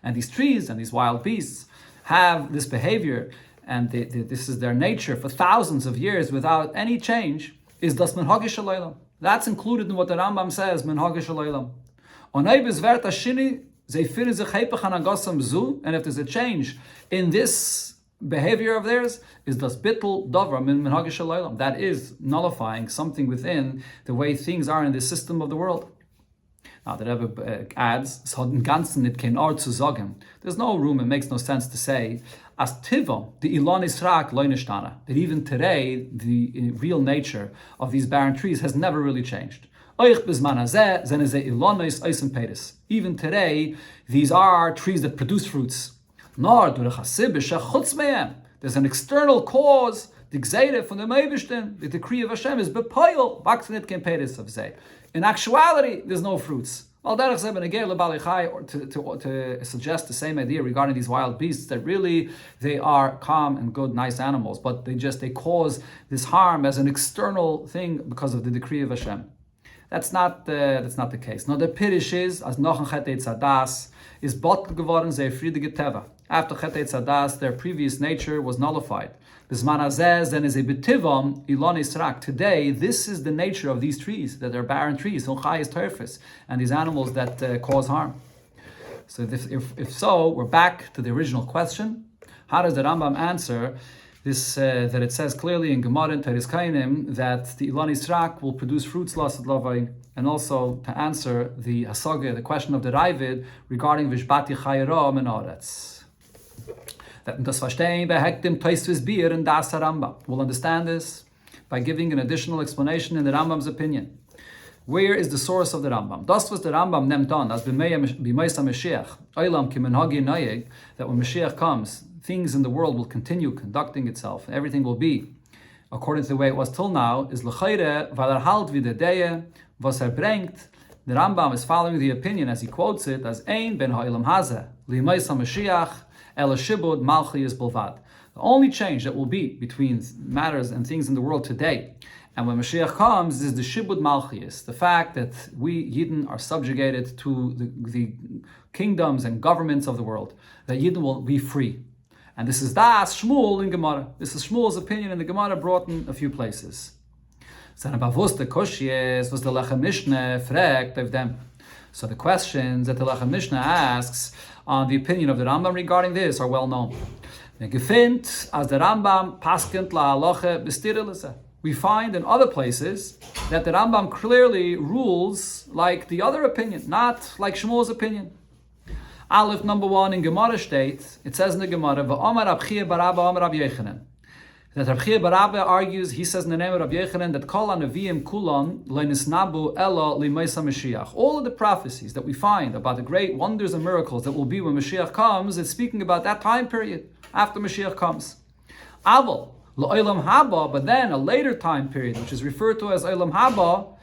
And these trees and these wild beasts have this behavior, and this is their nature for thousands of years without any change, is das menhagish halaylam. That's included in what the Rambam says, menhagish halaylam. And if there's a change in this behavior of theirs, is das bittul dovra min menhagish halaylam. That is nullifying something within the way things are in the system of the world. Now the Rebbe adds, there's no room, it makes no sense to say, as tivo, the ilan israk lo nishtana, that even today, the real nature of these barren trees has never really changed. Even today, these are trees that produce fruits. There's an external cause, the gzeire from the Meibishten, the decree of Hashem is bepoil, baktinit kemperis of zeh. In actuality, there's no fruits. Well, to suggest the same idea regarding these wild beasts, that really they are calm and good, nice animals, but they cause this harm as an external thing because of the decree of Hashem. That's not the case. No, the pirish is, as noch ein Chet Eitzadas, is bottle geworden, sehr friedige Teva. After Chet Eitzadas, their previous nature was nullified. Today, this is the nature of these trees, that they're barren trees, and these animals that cause harm. So if so, we're back to the original question. How does the Rambam answer this, that it says clearly in Gemara and Teres Kainim that the Ilan Yisrak will produce fruits lasted lavai, and also to answer the Hasaga, the question of the Ravid regarding Vishbati Chayra Menaretz. That das Verstehen behekt dem Teisvis Bier in das Rambam. We'll understand this by giving an additional explanation in the Rambam's opinion. Where is the source of the Rambam? Das was the Rambam nimmt on as b'meisa Mashiach, Olam ki menhagi nayeg, that when Mashiach comes, things in the world will continue conducting itself, and everything will be according to the way it was till now, is l'chayre, weil halt wie der Deye, was bringt. The Rambam is following the opinion as he quotes it as ein ben ha'olam hazeh, li'meisa Mashiach, el shibud malchiyas bilvad. The only change that will be between matters and things in the world today and when Mashiach comes is the shibud malchiyas, the fact that we Yidden are subjugated to the kingdoms and governments of the world, that Yidden will be free. And this is Das Shmuel in Gemara. This is Shmuel's opinion in the Gemara brought in a few places. So the Lechem Mishnah fragt of them. So the questions that the Lechem Mishnah asks on the opinion of the Rambam regarding this are well known. We find in other places that the Rambam clearly rules like the other opinion, not like Shmuel's opinion. Aleph number 1 in Gemara states, it says in the Gemara, V'omar Rab Chiya bar Abba Omar Rab Yechanan. That Rabbi Barabba argues, he says in the name of Rabbi Yochanan, that Kol HaNeviim Kulon Lenisnabu Ella Limaisa Mashiach. All of the prophecies that we find about the great wonders and miracles that will be when Mashiach comes, it's speaking about that time period, after Mashiach comes. Aval, L'Olam Haba, but then a later time period, which is referred to as Olam Haba,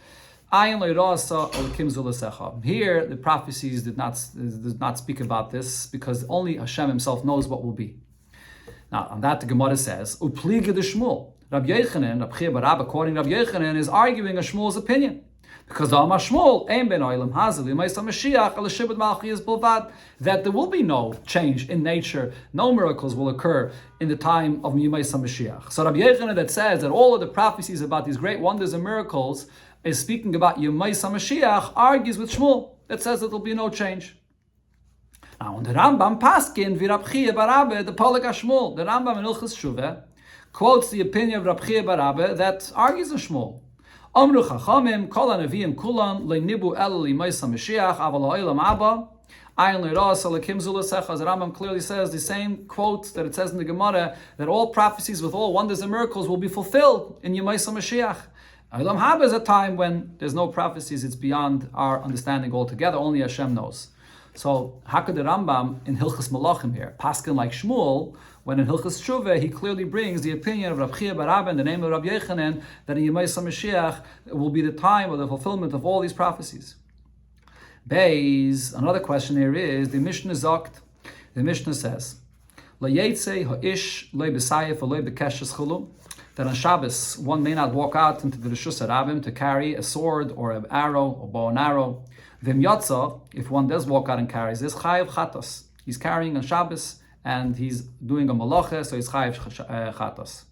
Ayin Le'rasa Olakim Zulasecha. Here, the prophecies did not speak about this, because only Hashem himself knows what will be. Now, on that the Gemara says, Upliga de Shmuel. Rabbi Yochanan, Rabbi Barabba, according to Rabbi Yochanan, is arguing a Shmuel's opinion. Because the Amar Shmuel, Ein ben Olam Hazeh L'Maisa Mashiach Ala Shibud Malchiyas Bilvad, that there will be no change in nature, no miracles will occur in the time of Yemaisa Mashiach. So Rabbi Yochanan that says that all of the prophecies about these great wonders and miracles is speaking about Yemaisa Mashiach, argues with Shmuel that says that there will be no change. Now, on the Rambam Paskin, Rabbi Barabba, the Polik Shmuel, the Rambam in Ilchus Shuveh, quotes the opinion of Rabbi Barabba that argues with Shmuel. Amru Chachamim, Kol HaNeviim Kulan, Le'nibu El Limaisa Mashiach, Aval Ha'olam Abba, Ayin Le'ras Alakim Zulasecha. The Rambam clearly says the same quote that it says in the Gemara, that all prophecies with all wonders and miracles will be fulfilled in Yemaisa Mashiach. Olam Haba is a time when there's no prophecies, it's beyond our understanding altogether, only Hashem knows. So, how could the Rambam in Hilchas Malachim here, Paskin like Shmuel, when in Hilchas Shuveh he clearly brings the opinion of Rabbi Barabba in the name of Rabbi Yochanan that in Yemaisa Mashiach will be the time of the fulfillment of all these prophecies. Beis, another question here is, the Mishnah Zokt, the Mishnah says, Layetze ha'ish loy b'sayef loy b'keshes chulu, that on Shabbos one may not walk out into the Rishus HaRabim to carry a sword or an arrow or bow and arrow. V'im yotza, if one does walk out and carries this, chayav chatos. He's carrying on Shabbos and he's doing a malacha, so he's chayav chatos.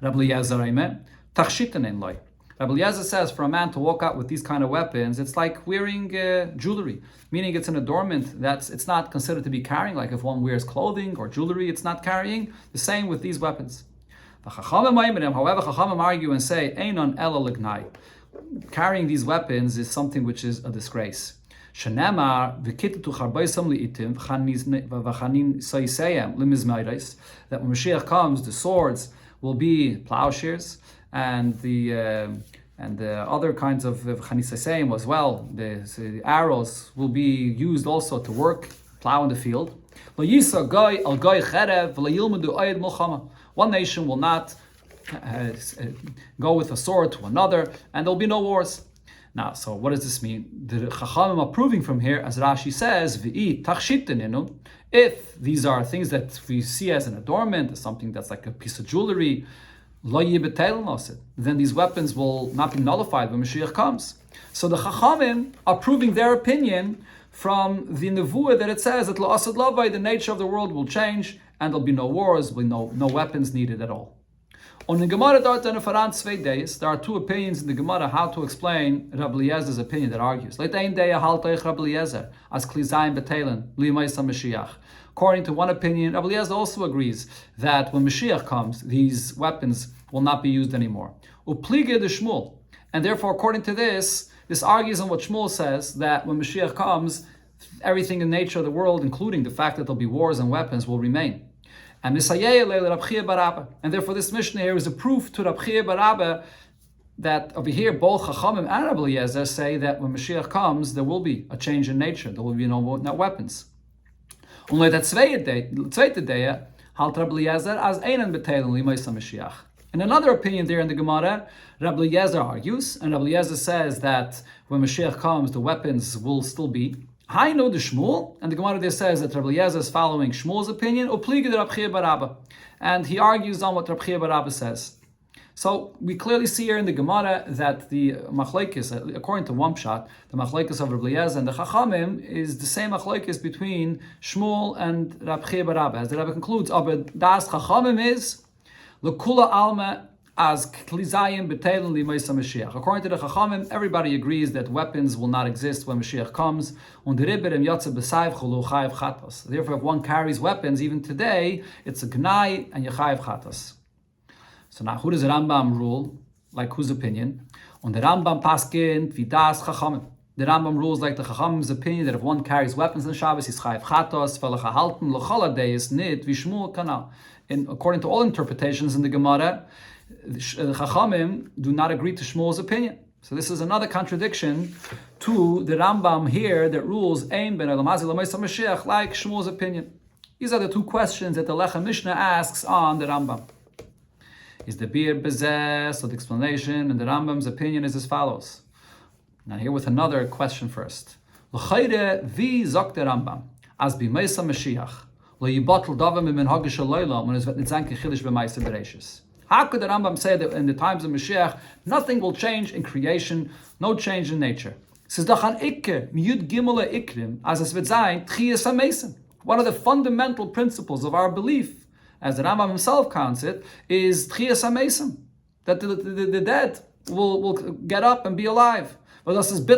Rabbi Eliezer, amen. Tachshitanin loy. Rabbi Eliezer says for a man to walk out with these kind of weapons, it's like wearing jewelry, meaning it's an adornment. It's not considered to be carrying. Like if one wears clothing or jewelry, it's not carrying. The same with these weapons. However, Chachamim argue and say, Einon ela l'gnai. Carrying these weapons is something which is a disgrace. Shenamar v'kitetu charbaisam li'itim v'chanin soiseyem limizmeiros. That when Mashiach comes, the swords will be plowshares, and the other kinds of chanisaseyim as well. The arrows will be used also to work, plow in the field. One nation will not go with a sword to another, and there will be no wars. Now, so what does this mean? The Chachamim are proving from here, as Rashi says, "V'i tachshitenenu." If these are things that we see as an adornment, as something that's like a piece of jewelry, then these weapons will not be nullified when Mashiach comes. So the Chachamim are proving their opinion from the Nevuah that it says that La'asad Lavai, the nature of the world will change, and there'll be no wars, there'll be no weapons needed at all. On the Gemara there are two opinions in the Gemara how to explain Rabbi Eliezer's opinion that argues. According to one opinion, Rabbi Eliezer also agrees that when Mashiach comes, these weapons will not be used anymore. And therefore, according to this argues on what Shmuel says, that when Mashiach comes, everything in nature of the world, including the fact that there'll be wars and weapons, will remain. And therefore this Mishnah here is a proof to Rabbi Barabba that over here both Chachamim and Rabbi Eliezer say that when Mashiach comes, there will be a change in nature. There will be no weapons. Only that zweite day, halt Rabbi Eliezer as einen beteilen limaisa Mashiach. In another opinion there in the Gemara, Rabbi Eliezer argues, and Rabbi Eliezer says that when Mashiach comes, the weapons will still be. I know the Shmuel, and the Gemara there says that Rabbi Eliezer is following Shmuel's opinion, Upliga Rabbi Barabba, and he argues on what Rabbi Barabba says. So we clearly see here in the Gemara that the machlekes, according to one pshat, the machlekes of Rabbi Eliezer and the Chachamim is the same machlekes between Shmuel and Rabbi Barabba. As the Rabbi concludes, aber das Chachamim is lekula alma as klizayim betelin limaisa Mashiach. According to the Chachamim, everybody agrees that weapons will not exist when Mashiach comes. Therefore, if one carries weapons, even today, it's a gnai and yechayev chatas. So now, who does the Rambam rule? Like whose opinion? On the Rambam paskin vidas Chachamim. The Rambam rules like the Chacham's opinion that if one carries weapons on Shabbos, he's chayiv chatos, v'lecha halten l'chol hadayis nit v'shmuel kana. According to all interpretations in the Gemara, the Chachamim do not agree to Shmuel's opinion. So this is another contradiction to the Rambam here that rules Ein ben Olam Hazeh l'Moshe Mashiach like Shmuel's opinion. These are the two questions that the Lechem Mishnah asks on the Rambam. Is the beer bezeh? So the explanation and the Rambam's opinion is as follows. Now here with another question first. L'chayre vi zok the Rambam as b'meisa Mashiach lo yibatel davar mimenhag shalayla when es vet nitzan kechilish b'meisa bereishis. How could the Rambam say that in the times of Mashiach nothing will change in creation, no change in nature? Says dachan ikke miyud gimel ikrim as es vet zayin tchiyas hamesim. One of the fundamental principles of our belief, as the Rambam himself counts it, is tchiyas hamesim, that the dead will get up and be alive. This is the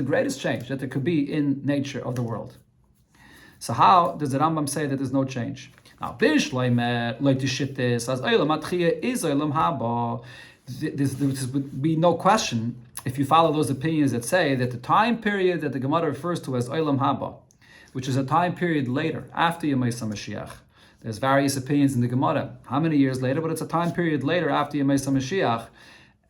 greatest change that there could be in nature of the world. So how does the Rambam say that there's no change? Now, there would be no question if you follow those opinions that say that the time period that the Gemara refers to as Olam Haba, which is a time period later, after Yemei Mashiach. There's various opinions in the Gemara. How many years later? But it's a time period later after Yemei Mashiach.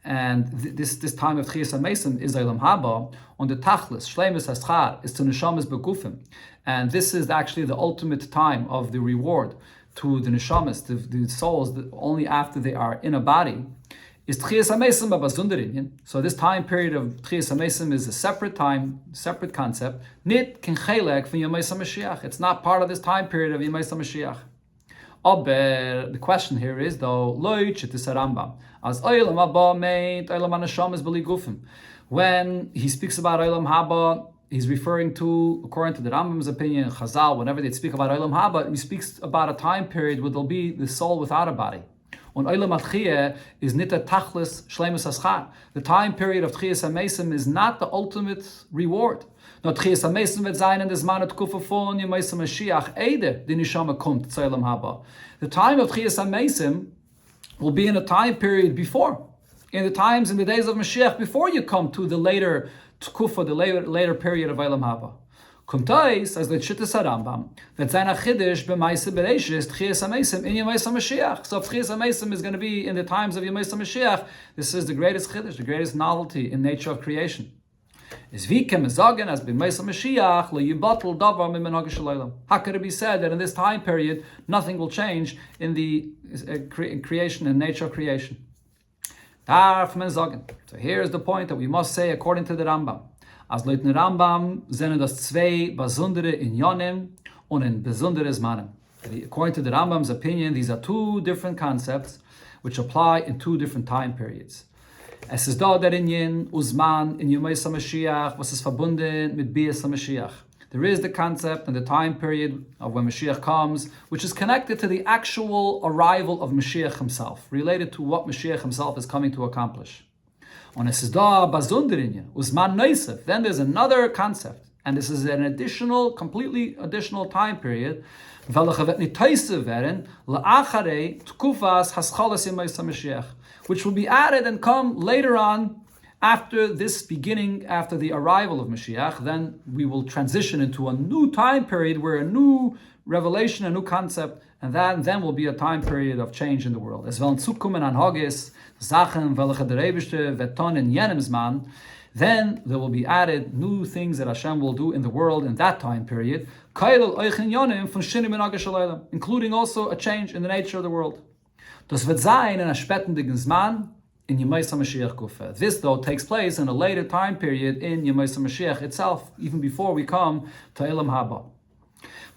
And this time of Tchiyas HaMesim is Olam Haba. On the Tachlis, Shleimus Haschar, is to Neshamas Begufim. And this is actually the ultimate time of the reward to the Neshamas, the souls, that only after they are in a body. Is Tchiyas HaMesim Babazundarinyan. So this time period of Tchiyas HaMesim is a separate time, separate concept. Nit kin Chelek from Yemei Mashiach. It's not part of this time period of Yemei Mashiach. Aber the question here is though, loich it is a Rambam. As Olam Haba meint Olam HaNeshamas b'li gufim. When he speaks about Olam Haba, he's referring to, according to the Rambam's opinion, Chazal, whenever they speak about Olam Haba, he speaks about a time period where there'll be the soul without a body. On Olam HaTchiyah is nita tachlis shleimus haschar. The time period of Tchiyas HaMesim is not the ultimate reward. No, Tchiyas HaMesim wird sein in des Manat Kufa von Yemei Mashiach Eide, die Neshama kommt zu Olam Haba. The time of Tchiyas HaMesim will be in a time period before, in the days of Mashiach, before you come to the later Kufa, the later period of Olam Haba. Kumtais, as the Shittas Rambam, that Zaina Chiddush b'Maisa Bereishis Tchiyas HaMesim in Yemei Mashiach. So if Tchiyas HaMesim is going to be in the times of Yemei Mashiach, this is the greatest Chiddush, the greatest novelty in nature of creation. Is vikem zagen as b'Mei Mashiach le yibatel davar mimenhag shalaylam. How could it be said that in this time period nothing will change in the creation and nature of creation? Darf men zagen. So here is the point that we must say according to the Rambam. As leutn Rambam sind das zwei besondere inyanim und in besondere zmanim. According to the Rambam's opinion, these are two different concepts which apply in two different time periods. Es ist da der Inyan Uzman in Yemei Mashiach, was ist verbunden mit Bias Mashiach. There is the concept and the time period of when Mashiach comes, which is connected to the actual arrival of Mashiach himself, related to what Mashiach himself is coming to accomplish. On es ist da Bazonder Inyan Uzman Neisef. Then there's another concept, and this is an completely additional time period, which will be added and come later on after this beginning, after the arrival of Mashiach. Then we will transition into a new time period where a new revelation, a new concept, and that then will be a time period of change in the world. As well zukommen an Hagis, Sachen, welche der Rebischte veton in jenem Zman, then there will be added new things that Hashem will do in the world in that time period, including also a change in the nature of the world. Das wird sein in a spätendigen Zman in Yemei Mashiach Kufa. This, though, takes place in a later time period in Yemei Mashiach itself, even before we come to Olam Haba.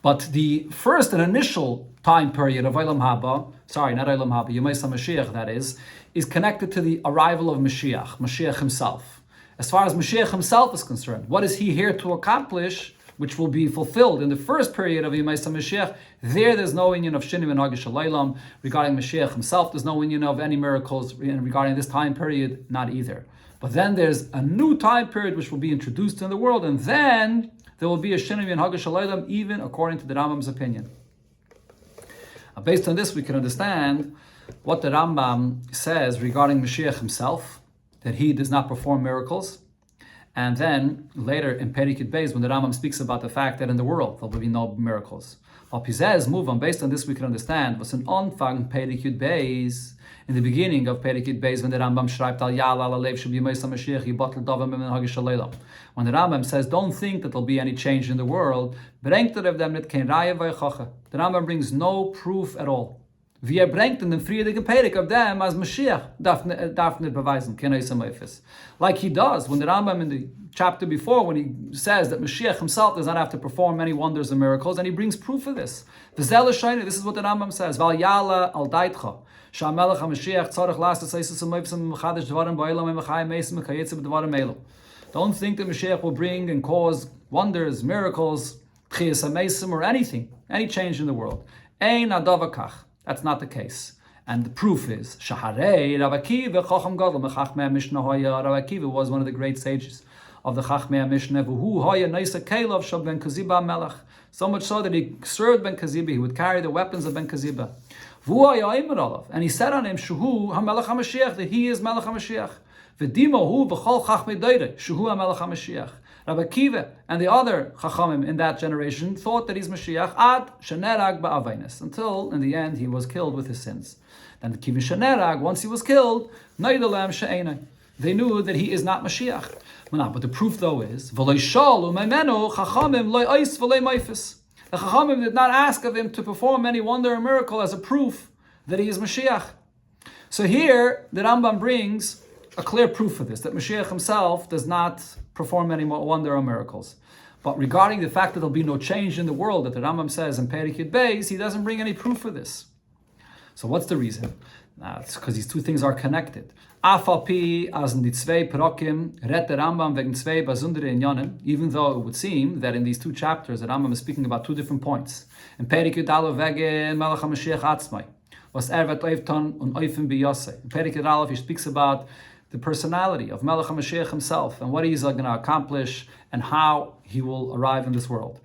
But the first and initial time period of Olam Haba, Yemei Mashiach, that is connected to the arrival of Mashiach himself. As far as Mashiach himself is concerned, what is he here to accomplish, which will be fulfilled in the first period of Yemei Mashiach? There's no inyan of Shinim and Hagish Alaylam. Regarding Mashiach himself, there's no inyan of any miracles. And regarding this time period, not either. But then there's a new time period which will be introduced in the world, and then there will be a Shinim and Hagish Alaylam, even according to the Rambam's opinion. Based on this, we can understand what the Rambam says regarding Mashiach himself, that he does not perform miracles. And then later in Perikid Beis, when the Rambam speaks about the fact that in the world there will be no miracles. Move on. Based on this, we can understand what's an Anfang Perikid Beis. In the beginning of Perikid Beis, when the Rambam schreibt al Yala al Alev Shabi Meisa Mashiach Yibatel Davam Min Hagish Shalaylam. When the Rambam says, don't think that there'll be any change in the world, brengt er of them net kein Raya v'Yechacha. The Rambam brings no proof at all. Wie brengt in the friedige Perik of them as Mashiach darf nicht beweisen, like he does when the Rambam in the chapter before, when he says that Mashiach himself does not have to perform many wonders and miracles, and he brings proof of this. This is what the Rambam says. Val yala al daitcha. Shamelech HaMashiach tzarech las eseisus u'moivsim mechadish dvarim ba'olam emechayim meisim mekayetze b'dvarim elu. Don't think that Mashiach will bring and cause wonders, miracles, tchias hameisim, or anything, any change in the world. Ein adavakach. That's not the case. And the proof is, Shaharei Rabbi Akiva Chacham Gadol Mechachmei Mishnah Hoya. Rabbi Akiva was one of the great sages of the Chachmei Mishnah. V'hu Hoya Neisa Kelev Shal Ben Kaziba Melech. So much so that he served Ben Kaziba. He would carry the weapons of Ben Kaziba. V'hu Hoya Eimer Olav. And he said on him, Shuhu HaMelech HaMashiach, that he is Melech HaMashiach. V'dimo Hu V'chol Chachmei Deire, Shuhu HaMelech HaMashiach. Rabbi Akiva and the other Chachamim in that generation thought that he's Mashiach ad shenerag ba'avainis, until in the end he was killed with his sins. Then the Kiva shenerag, once he was killed, naidalem she'enai, they knew that he is not Mashiach. But the proof though is v'loy shalu meimenu Chachamim loy ois v'loy meifis. The Chachamim did not ask of him to perform any wonder or miracle as a proof that he is Mashiach. So here the Rambam brings a clear proof of this, that Mashiach himself does not perform any more wonder or miracles. But regarding the fact that there'll be no change in the world, that the Rambam says in Perikid Beis, he doesn't bring any proof for this. So what's the reason? It's because these two things are connected. Afalpi as in die zwei Perokim redt der Rambam wegen zwei besondere inyanim, even though it would seem that in these two chapters the Rambam is speaking about two different points. In Perikid Aleph wegen Melech HaMashiach Atzmai, was vet oifton und oifen biyase. In Perikid Aleph he speaks about the personality of Melech HaMashiach himself and what he's going to accomplish and how he will arrive in this world.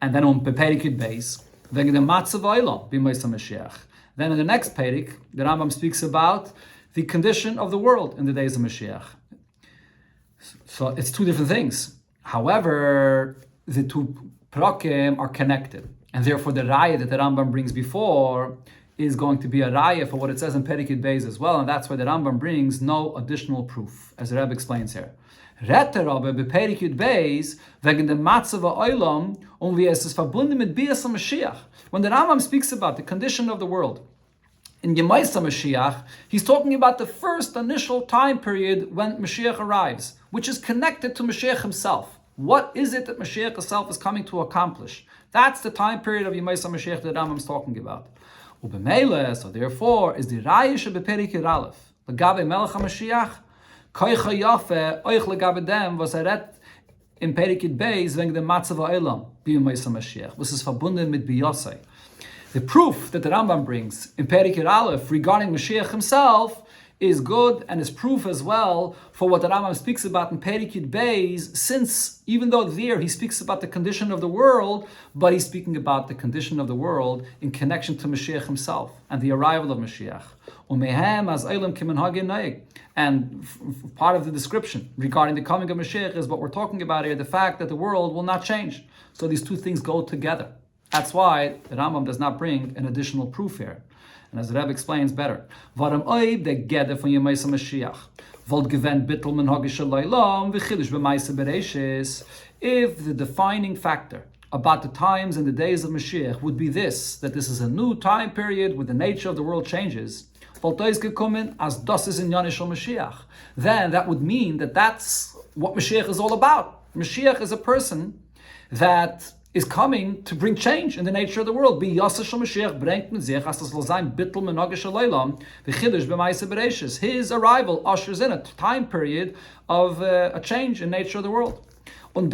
And then on Perikid Beis, wegen dem Matzav Olam b'Meisa Mashiach. Then in the next Perik, the Rambam speaks about the condition of the world in the days of Mashiach. So it's two different things. However, the two Parakim are connected. And therefore the Raya that the Rambam brings before is going to be a raya for what it says in Perikid Beis as well, and that's why the Rambam brings no additional proof, as the Rebbe explains here. Rette Rabbi be Perikid Beis wegen dem Matzav Olam und wie es ist verbunden mit Bias HaMashiach. When the Rambam speaks about the condition of the world in Yemaisa Mashiach, he's talking about the first initial time period when Mashiach arrives, which is connected to Mashiach himself. What is it that Mashiach himself is coming to accomplish? That's the time period of Yemaisa Mashiach that the Rambam is talking about. So therefore, is the Raya bePerikid Aleph legabe Melech HaMashiach koicha yafe oich legabe dem was redt in Perikid Beis wegen dem Matzav Olam b'Yemaisa Mashiach. Was is verbunden mit biyosei. The proof that the Rambam brings in Perikid Aleph regarding Mashiach himself is good and is proof as well for what the Rambam speaks about in Perikid Beis, since even though there he speaks about the condition of the world, but he's speaking about the condition of the world in connection to Mashiach himself and the arrival of Mashiach. And part of the description regarding the coming of Mashiach is what we're talking about here, the fact that the world will not change. So these two things go together. That's why the Rambam does not bring an additional proof here. And as the Rebbe explains better, Varam oib de gede von Yemaisa Mashiach. Volt gewen bittel men hagish leilam v'chidush b'maisa bereishis. If the defining factor about the times and the days of Mashiach would be this, that this is a new time period where the nature of the world changes, voltois gekommen as das is in Yanishal Mashiach, then that would mean that that's what Mashiach is all about. Mashiach is a person that is coming to bring change in the nature of the world. His arrival ushers in a time period of a change in nature of the world. And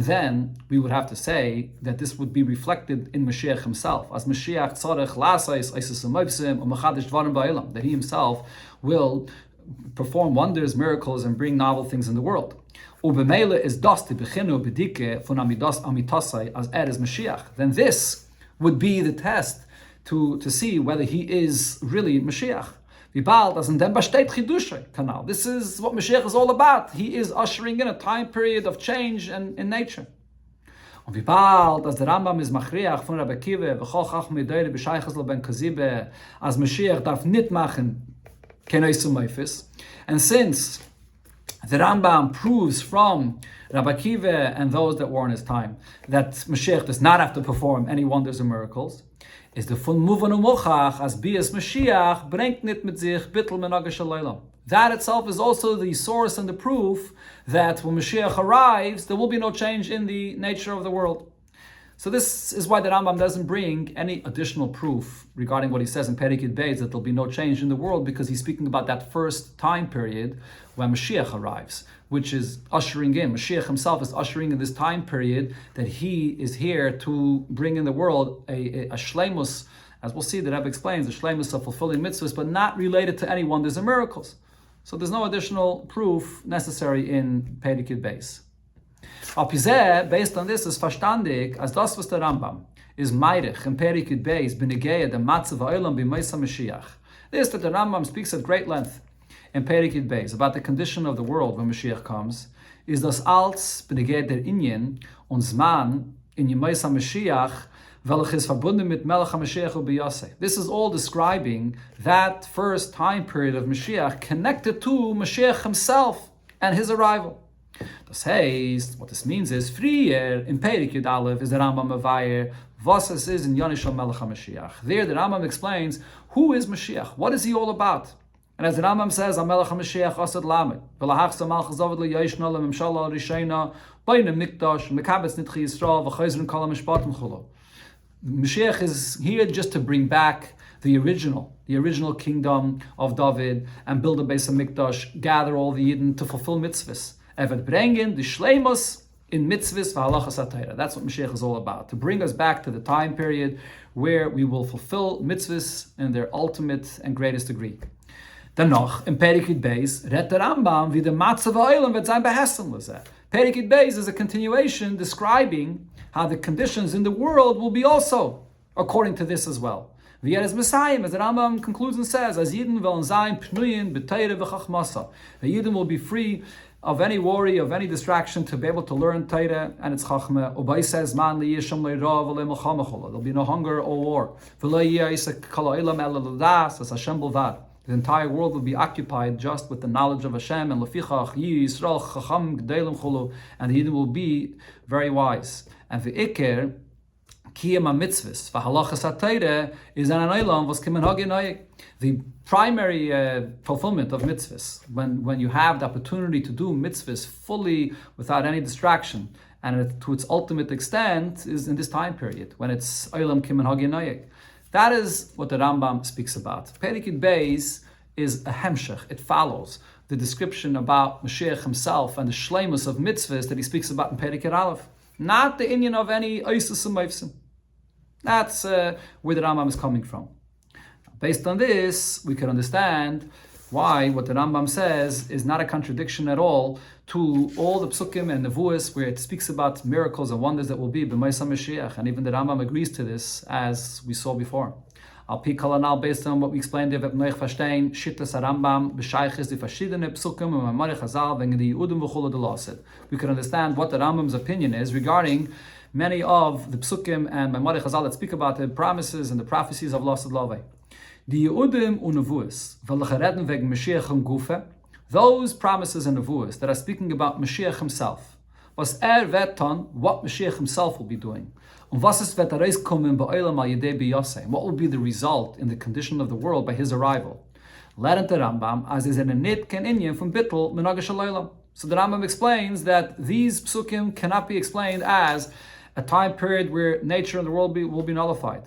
then we would have to say that this would be reflected in Mashiach himself, as Mashiach that he himself will perform wonders, miracles, and bring novel things in the world. Ubemele is das die Bechinu bedike von Amitasai as is Mashiach. Then this would be the test to see whether he is really Mashiach. Wie bald, as in dem besteht Chidusha canal. This is what Mashiach is all about. He is ushering in a time period of change in nature. Und wie bald, as der Rambam is machriach von Rabbi Kive, v'chol chachmei deire b'shaychas lo ben kazibe, as Mashiach darf nit machen kenoi sumayfis. And since the Rambam proves from Rabbi Kiva and those that were in his time that Mashiach does not have to perform any wonders and miracles, is the fun muvan umochach as bias Mashiach bringt nit mit sich bittel menagesh alaylam. That itself is also the source and the proof that when Mashiach arrives, there will be no change in the nature of the world. So this is why the Rambam doesn't bring any additional proof regarding what he says in Perikid Beis that there'll be no change in the world, because he's speaking about that first time period when Mashiach arrives, which is ushering in. Mashiach himself is ushering in this time period that he is here to bring in the world a shleimus, as we'll see, the Rebbe explains, the shleimus of fulfilling mitzvahs, but not related to any wonders and miracles. So there's no additional proof necessary in Perikid Beis. Based on this, is verstandig, as das was der Rambam is meirich in Perikid Beis b'negeya the matzav ha'olam b'meisa Mashiach. This that the Rambam speaks at great length in Perikid Beis about the condition of the world when Mashiach comes, is das als b'negeya der inyan und zman in Yemaisa Mashiach welch is verbunden mit Melech HaMashiach u'biyaseh. This is all describing that first time period of Mashiach connected to Mashiach himself and his arrival. Das heißt, what this means is, früher in Perik Yud Aleph is the Rambam Mavayer, was es is in Yonishal Melech HaMashiach. There the Rambam explains, who is Mashiach? What is he all about? And as the Rambam says, Melech HaMashiach Asad Lamed, V'lahach Samal Chazavad L'Yayishna L'Memshala Rishayna, B'yne Mikdash, Mekabetz Nitchi Yisrael, V'chayzrin Kol HaMishpatim Cholo. Mashiach is here just to bring back the original kingdom of David and build a Beis HaMikdash, gather all the Yidden to fulfill mitzvahs. Bringen the shleimus in mitzvahs v'halachas hatayra. That's what Mashiach is all about, to bring us back to the time period where we will fulfill mitzvahs in their ultimate and greatest degree. Danach, in Perikid Beis, redt der Rambam wie der matzav ha'olam wird sein behessen lezeh. Perikid Beis is a continuation describing how the conditions in the world will be also according to this as well. V'yer es Messiah, as the Rambam concludes and says, as Yidden wollen sein pnuyin b'teire v'chachmasa. The Yidden will be free of any worry, of any distraction, to be able to learn Torah and its Chachma. Ubay says, "Man liyisham le'ra v'le'melchama." There'll be no hunger or war. V'le'yisek kol ha'olam ela l'das as Hashem b'lvad. The entire world will be occupied just with the knowledge of Hashem, and lefichach Yisrael chacham g'deilim chulu, and the Yidden will be very wise. And the Iker kiyam mitzvahs v'halachas hatayre is an olam was kimen hagin. The primary fulfillment of mitzvahs, when you have the opportunity to do mitzvahs fully without any distraction and to its ultimate extent, is in this time period when it's olam kimen hagin. That is what the Rambam speaks about. Perikid Beis is a hemshech. It follows the description about Mashiach himself and the shleimus of mitzvahs that he speaks about in Perikid Aleph. Not the inyan of any oisus and moifsim. That's where the Rambam is coming from. Based on this, we can understand why what the Rambam says is not a contradiction at all to all the psukim and nevuos where it speaks about miracles and wonders that will be b'maisa Mashiach, and even the Rambam agrees to this, as we saw before. Al pi kalanal, based on what we explained, we can understand what the Rambam's opinion is regarding many of the psukim and Maimari Chazal that speak about the promises and the prophecies of Lasad Lavei. The Yehudim unevuos, v'lechereden wegen Mashiach and Gufe, those promises and nevuos that are speaking about Mashiach himself, was vetan, what Mashiach himself will be doing, and was es vet kommen ba'olam al yedei biyaseh, what will be the result in the condition of the world by his arrival. Lernt the Rambam as is in a nit ken inyan from bittul menagesh alaylam. So the Rambam explains that these psukim cannot be explained as a time period where nature and the world will be nullified.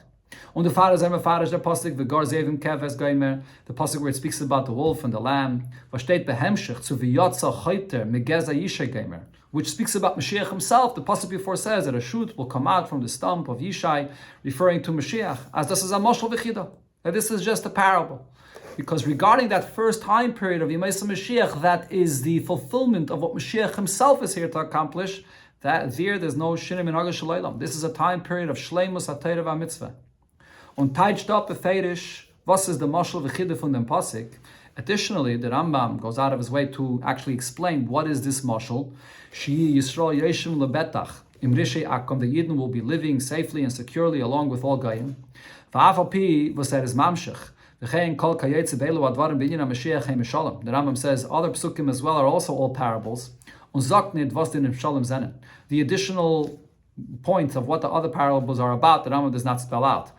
Und der pasuk v'gar zevim keves geimer, the pasuk where it speaks about the wolf and the lamb, was steht behemshich zu v'yatza chayter megeza yishay geimer, which speaks about Mashiach himself. The pasuk before says that a shoot will come out from the stump of Yishai, referring to Mashiach, as this is a mashal v'chida, that this is just a parable. Because regarding that first time period of Yemaisa Mashiach, that is the fulfillment of what Mashiach himself is here to accomplish, that there's no shinim in Hagash Shalaylam. This is a time period of Shleimus HaTeirav HaMitzvah. Und teitscht up befeirisch, Was is the mashal v'chide from dem pasuk? Additionally, the Rambam goes out of his way to actually explain what is this mashal. Sheyi Yisrael Yeshim lebetach im rishei akom, the Yidden will be living safely and securely along with all Goyim. V'afal pi v'ser is mamshech. The Rambam says other psukim as well are also all parables. The additional point of what the other parables are about, the Rambam does not spell out.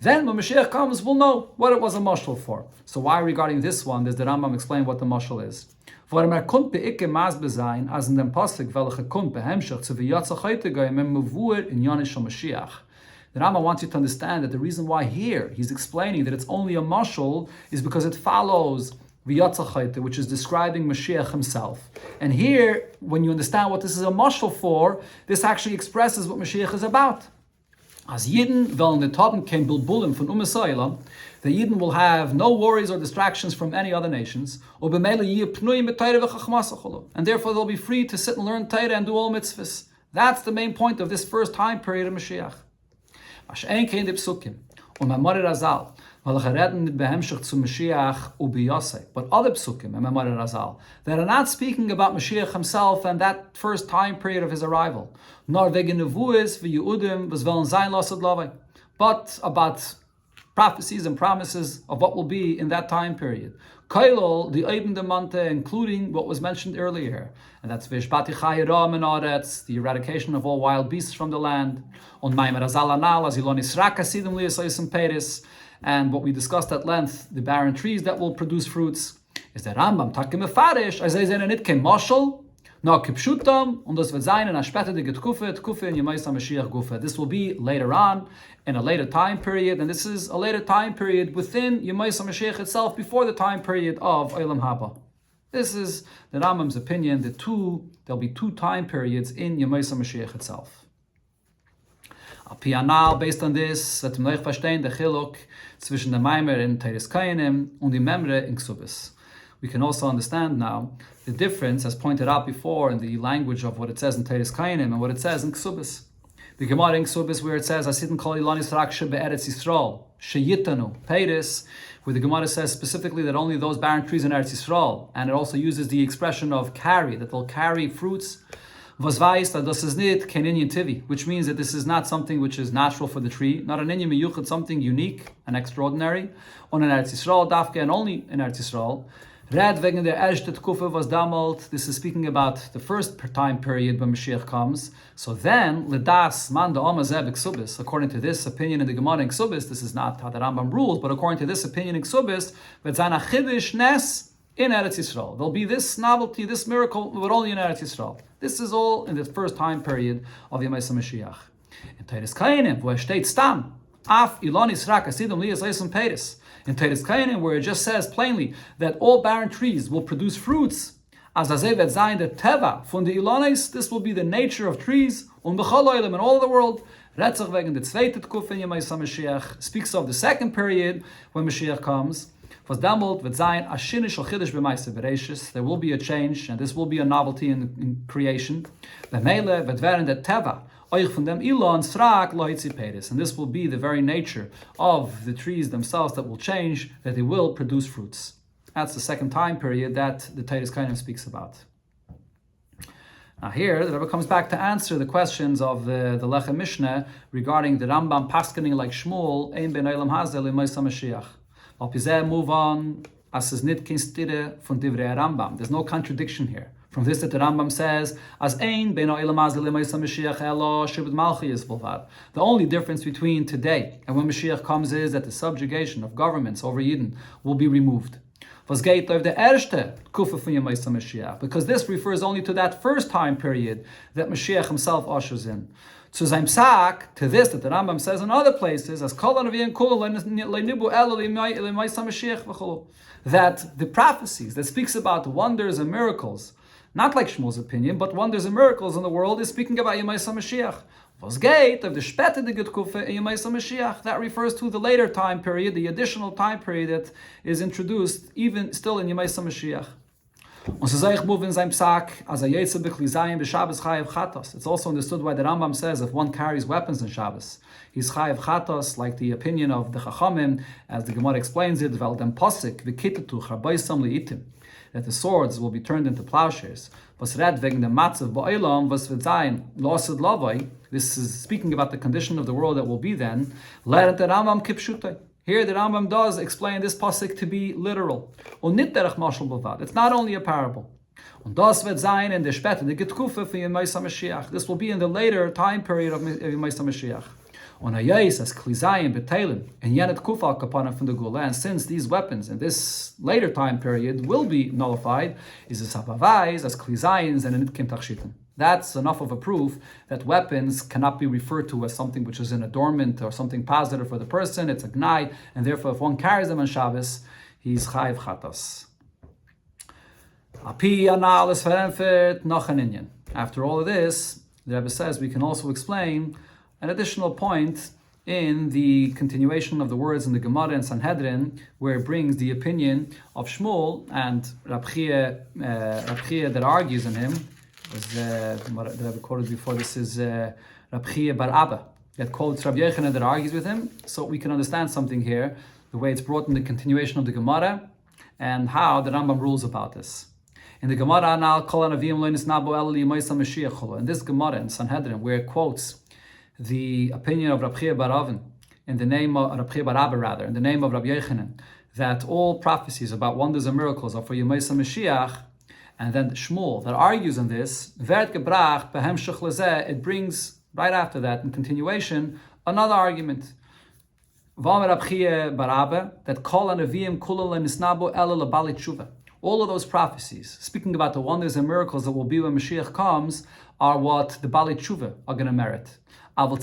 Then when Mashiach comes, we'll know what it was a mashal for. So why regarding this one does the Rambam explain what the mashal is? As in dem pasuk welche kommt behemshach zu v'yatsa chayte goyim mevur in yonish shel Mashiach. The Rambam wants you to understand that the reason why here he's explaining that it's only a mashal is because it follows v'yatsa chayte, which is describing Mashiach himself. And here, when you understand what this is a mashal for, this actually expresses what Mashiach is about. As Yidden wollen the Toben kein Bulbulim von Umasayla, the Yidden will have no worries or distractions from any other nations, and therefore they'll be free to sit and learn Torah and do all mitzvahs. That's the main point of this first time period of Mashiach. But other psukim, that are not speaking about Mashiach himself and that first time period of his arrival, nor wegen nevuos v'yeudim was wollen sein lasset lavai, but about prophecies and promises of what will be in that time period. Kailol the Eibn Demante, including what was mentioned earlier, and that's Vishbati Chayiram and Aretz, the eradication of all wild beasts from the land, on Maimer Azal Anal, as Ilon Israk Asidim Liasayim Peris. And what we discussed at length, the barren trees that will produce fruits, is that Rambam takim mefarish, as they nit kein mashal, no kipshutam, und das wird sein in a spätere Tkufe in Yemaisa Mashiach Gufe. This will be later on, in a later time period, and this is a later time period within Yemaisa Mashiach itself, before the time period of Olam Haba. This is the Rambam's opinion, there'll be two time periods in Yemaisa Mashiach itself. Pianal, based on this, that wir verstehen der Chiluk zwischen der Maimer in Teres Kainim und die Memre in Ksubis. We can also understand now the difference, as pointed out before, in the language of what it says in Teres Kainim and what it says in Ksubis. The Gemara in Ksubis, where it says, "Asidin kol ilanis rakshe be'eretz Yisrael sheyitanu Teres," where the Gemara says specifically that only those barren trees in Eretz Yisrael, and it also uses the expression of carry, that they'll carry fruits. Which means that this is not something which is natural for the tree, not an inyan miyuchad, something unique and extraordinary, on an Eretz Yisrael, dafke, and only in Eretz Yisrael. This is speaking about the first time period when Mashiach comes. So then, according to this opinion in the Gemara in Ksubis, this is not how the Rambam rules, but according to this opinion in Ksubis, in Eretz Yisrael. There'll be this novelty, this miracle, but only in Eretz Yisrael. This is all in the first time period of Yemaisa Mashiach. In Teres Kainim, where it states Stam, Af Ilon Israk Asidum Lias Eisum Peres. In Teres Kainim, where it just says plainly that all barren trees will produce fruits, as Azevet Zayin the Teva from the Ilonis, this will be the nature of trees, Bechol Oilim in all of the world. Retzach wegen the Zweite Tkuf in Yemaisa Mashiach speaks of the second period when Mashiach comes. There will be a change, and this will be a novelty in creation. And this will be the very nature of the trees themselves that will change, that they will produce fruits. That's the second time period that the Teres Kainim speaks about. Now here, the Rabbi comes back to answer the questions of the Lechem Mishnah regarding the Rambam paskening like Shmuel, Ein ben Olam Hazel Yemaisa Mashiach. Move on, as is nit kinstire von divrei Rambam. There's no contradiction here. From this that the Rambam says, as ein ben olam hazel Yemaisa Mashiach elo shebud malchiyus bolvad. The only difference between today and when Mashiach comes is that the subjugation of governments over Yidden will be removed. Was geht over the erste kufa von Yemaisa Mashiach, because this refers only to that first time period that Mashiach himself ushers in. So to this that the Rambam says in other places, as that the prophecies that speaks about wonders and miracles, not like Shmuel's opinion, but wonders and miracles in the world, is speaking about Yemaisa Mashiach. Was geht of the spätere Kufe in Yemaisa Mashiach, that refers to the later time period, the additional time period that is introduced even still in Yemaisa Mashiach. It's also understood why the Rambam says if one carries weapons in Shabbos, he's chayav chatos, like the opinion of the Chachamim, as the Gemara explains it, that the swords will be turned into plowshares. This is speaking about the condition of the world that will be then. Here the Rambam does explain this pasuk to be literal. It's not only a parable. This will be in the later time period of Yemais HaMashiach. And since these weapons in this later time period will be nullified, is as klizayins and nitkim tachshitim. That's enough of a proof that weapons cannot be referred to as something which is an adornment or something positive for the person. It's a gnai, and therefore if one carries them on Shabbos, he's chayiv chatas. After all of this, the Rebbe says we can also explain an additional point in the continuation of the words in the Gemara and Sanhedrin, where it brings the opinion of Shmuel and Rabbi that argues in him. The Rebbe quoted before, this is Rabbi Bar Abba that quotes Rabbi Yochanan that argues with him. So we can understand something here, the way it's brought in the continuation of the Gemara and how the Rambam rules about this. In the Gemara, in this Gemara in Sanhedrin, where it quotes the opinion of Rabbi Bar Avin in the name of Rabbi Bar Abba, rather, in the name of Rabbi Yochanan, that all prophecies about wonders and miracles are for Yemais HaMashiach, and then Shmuel that argues on this, it brings right after that in continuation another argument. That all of those prophecies, speaking about the wonders and miracles that will be when Mashiach comes, are what the Bali Tshuva are going to merit. However,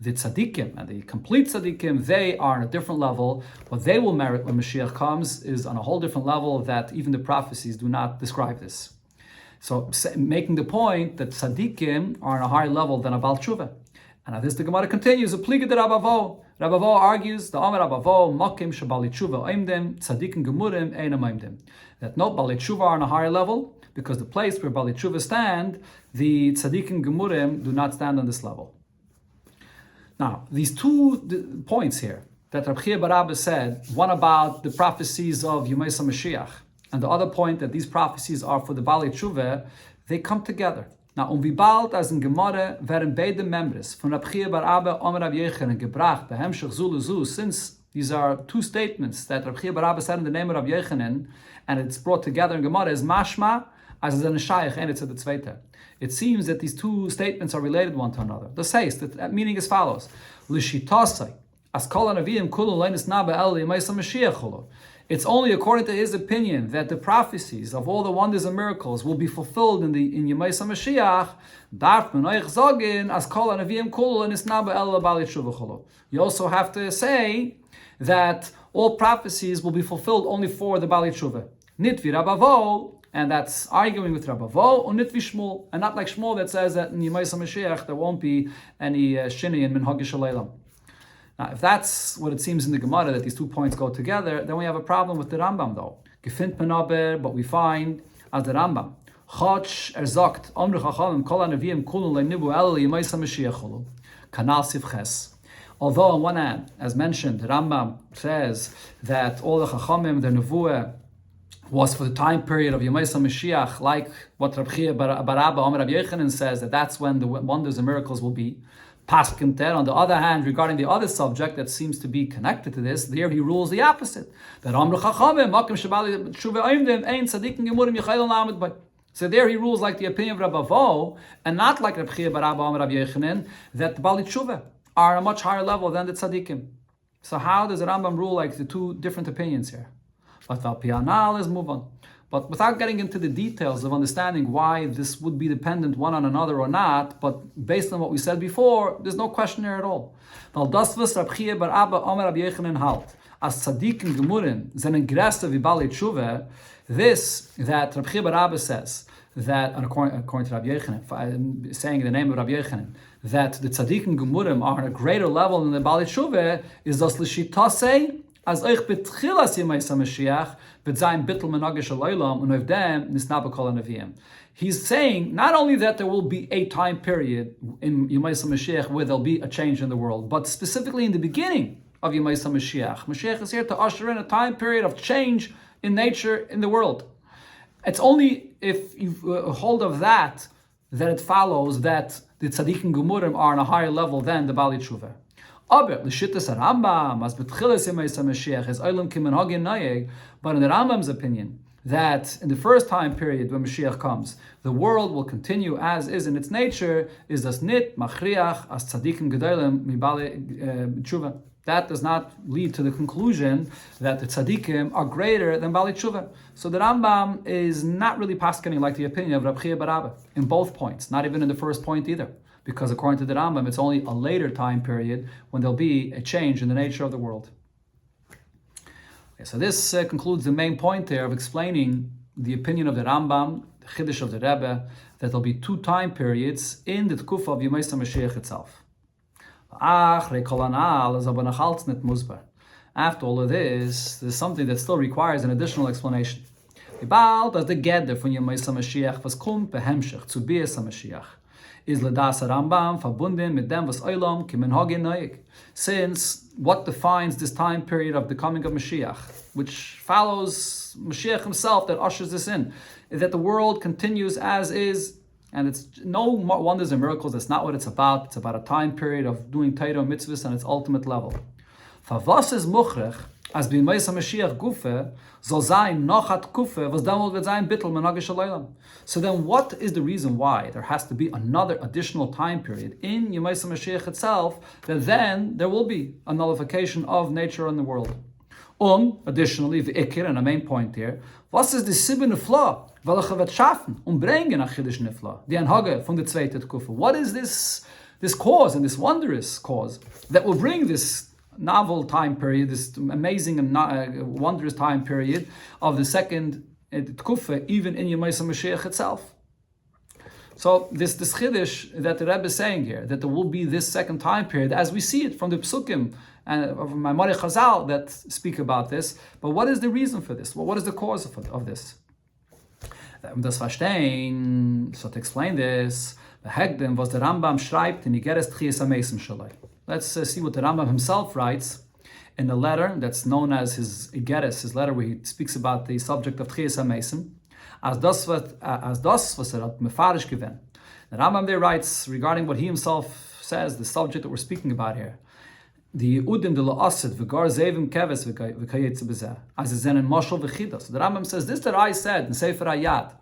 the tzaddikim and the complete tzaddikim, they are on a different level. What they will merit when Mashiach comes is on a whole different level that even the prophecies do not describe this. So, making the point that tzaddikim are on a higher level than a Bal Tshuva. And now this the Gemara continues, Pliga de Rabavo. Rabavo argues, the Amar Rabavo, Makim Shabali Tshuva Oimdem, Tzaddikim Gemurim Einam Oimdem. That no, Bali Tshuva are on a higher level, because the place where Bali Tshuva stand, the Tzaddikim Gemurim do not stand on this level. Now, these two points here that Rabbi Bar Abba said, one about the prophecies of Yemais HaMashiach, and the other point that these prophecies are for the Bali Tshuva, they come together. Now, wie bald as in Gemara werden beide members von Rabbi Bar Abba und Rabbi Yochanan gebracht, behemshach zu lezu, since these are two statements that Rabbi Bar Abba said in the name of Rabbi Yochanan, and it's brought together in Gemara as mashma, as is in a shaykh, and it's at the zweite. It seems that these two statements are related one to another. The says, the meaning is follows. L'shitasai, as kol hanavim kulu leinis nabe el yemais HaMashiach chulu. It's only according to his opinion that the prophecies of all the wonders and miracles will be fulfilled in Yemais HaMashiach. Darf man euch sagen, as kol hanavim kulu leinis nabe el bali tshuva chulu. You also have to say that all prophecies will be fulfilled only for the Bali Tshuva. Nit vi Rabavo, and that's arguing with Rabavo, or nit vi Shmuel, and not like Shmuel that says that in Yemais HaMashiach there won't be any shini in Minhag Shaleilam. Now, if that's what it seems in the Gemara, that these two points go together, then we have a problem with the Rambam though. Gefind menaber, but we find as the Rambam, Chach sagt, Amru Chachamim kol hanavim kulu leinibu el Yemais HaMashiach chulu, Kanal Sivches. Although on one hand, as mentioned, the Rambam says that all the Chachamim, their Nevuah, was for the time period of Yemais HaMashiach, like what Rabbi Bar Abba Amar Rabbi Yochanan says, that that's when the wonders and miracles will be. Paskin Ter. On the other hand, regarding the other subject that seems to be connected to this, there he rules the opposite. That Amru Chachamim, Makim Shabali Tshuva Oimdem, Ein Tzaddikim Gemurim Yechayel Lamed Bay. So there he rules like the opinion of Rabavo, and not like Rabbi Bar Abba Amar Rabbi Yochanan, that the Bali Tshuva are on a much higher level than the tzaddikim. So how does the Rambam rule like the two different opinions here? But let's move on. But without getting into the details of understanding why this would be dependent one on another or not, but based on what we said before, there's no question here at all. As tzaddikim gemurim zenen gresta v'balei tshuva, this that Rabbi Bar Abba says, that, according to Rabbi Yochanan, saying in the name of Rabbi Yochanan, that the tzaddikim gemurim are on a greater level than the Bali Tshuva, is das l'shitasei as euch betchilas Yemais HaMashiach b'zayin bittul menagish alaylam and of them nisnaba kol hanavim. He's saying not only that there will be a time period in Yemais HaMashiach where there'll be a change in the world, but specifically in the beginning of Yemais HaMashiach. Mashiach is here to usher in a time period of change in nature in the world. It's only if you hold of that it follows that the tzaddikim gemurim are on a higher level than the Bali Tshuva. Aber l'shittas Rambam as betchilas Yemais HaMashiach is olam kimenhagin nayeg. But in the Rambam's opinion, that in the first time period when Mashiach comes, the world will continue as is in its nature, is das nit machriach as tzaddikim gedolim mibali tshuva. That does not lead to the conclusion that the tzaddikim are greater than Bali Tshuva. So the Rambam is not really paskening like the opinion of Rabbi Barabba in both points, not even in the first point either. Because according to the Rambam, it's only a later time period when there'll be a change in the nature of the world. Okay, so this concludes the main point there of explaining the opinion of the Rambam, the Chiddush of the Rebbe, that there'll be two time periods in the Tkufa of Yemais HaMashiach itself. After all of this, there's something that still requires an additional explanation. Bald as the Gedder von Yemais HaMashiach was kommt behemshech zu Bias HaMashiach is ledas Rambam verbunden mit dem was Olam kimenhagin noyeg. Since what defines this time period of the coming of Mashiach, which follows Mashiach himself that ushers this in, is that the world continues as is, and it's no wonders and miracles. That's not what it's about. It's about a time period of doing Torah and mitzvahs on its ultimate level. Favas is muchrech as b'Yemais HaMashiach gufe soll sein noch hat kufe was damals wird sein bittul menagish alaylam. So then, what is the reason why there has to be another additional time period in Yemais HaMashiach itself that then there will be a nullification of nature in the world? Additionally, the ikir, and a main point here, was is the sibbe nefla? Welche wird schaffen und bringen nach Chiddush nefla? Die Anhage von der zweite Tkufa. What is this cause and this wondrous cause that will bring this novel time period, this amazing and wondrous time period of the second Tkufa, even in Yemais HaMashiach itself? So this Chiddush that the Rebbe is saying here, that there will be this second time period, as we see it from the Psukim and of Maimonides Chazal that speak about this. But what is the reason for this? Well, what is the cause of this? Das verstehen, so to explain this, the Hegden was the Rambam schreibt in Igeres Tchias HaMesim Shalai. Let's see what the Rambam himself writes in the letter that's known as his Igeres, his letter where he speaks about the subject of Tchias HaMesim. As das was hat mefarish given. The Rambam there writes regarding what he himself says, the subject that we're speaking about here. The Udim de la Asid v'gar zevim keves v'kayetze b'zeh as is in mashal v'chida. So the Rambam says this that I said in Sefer Hayat,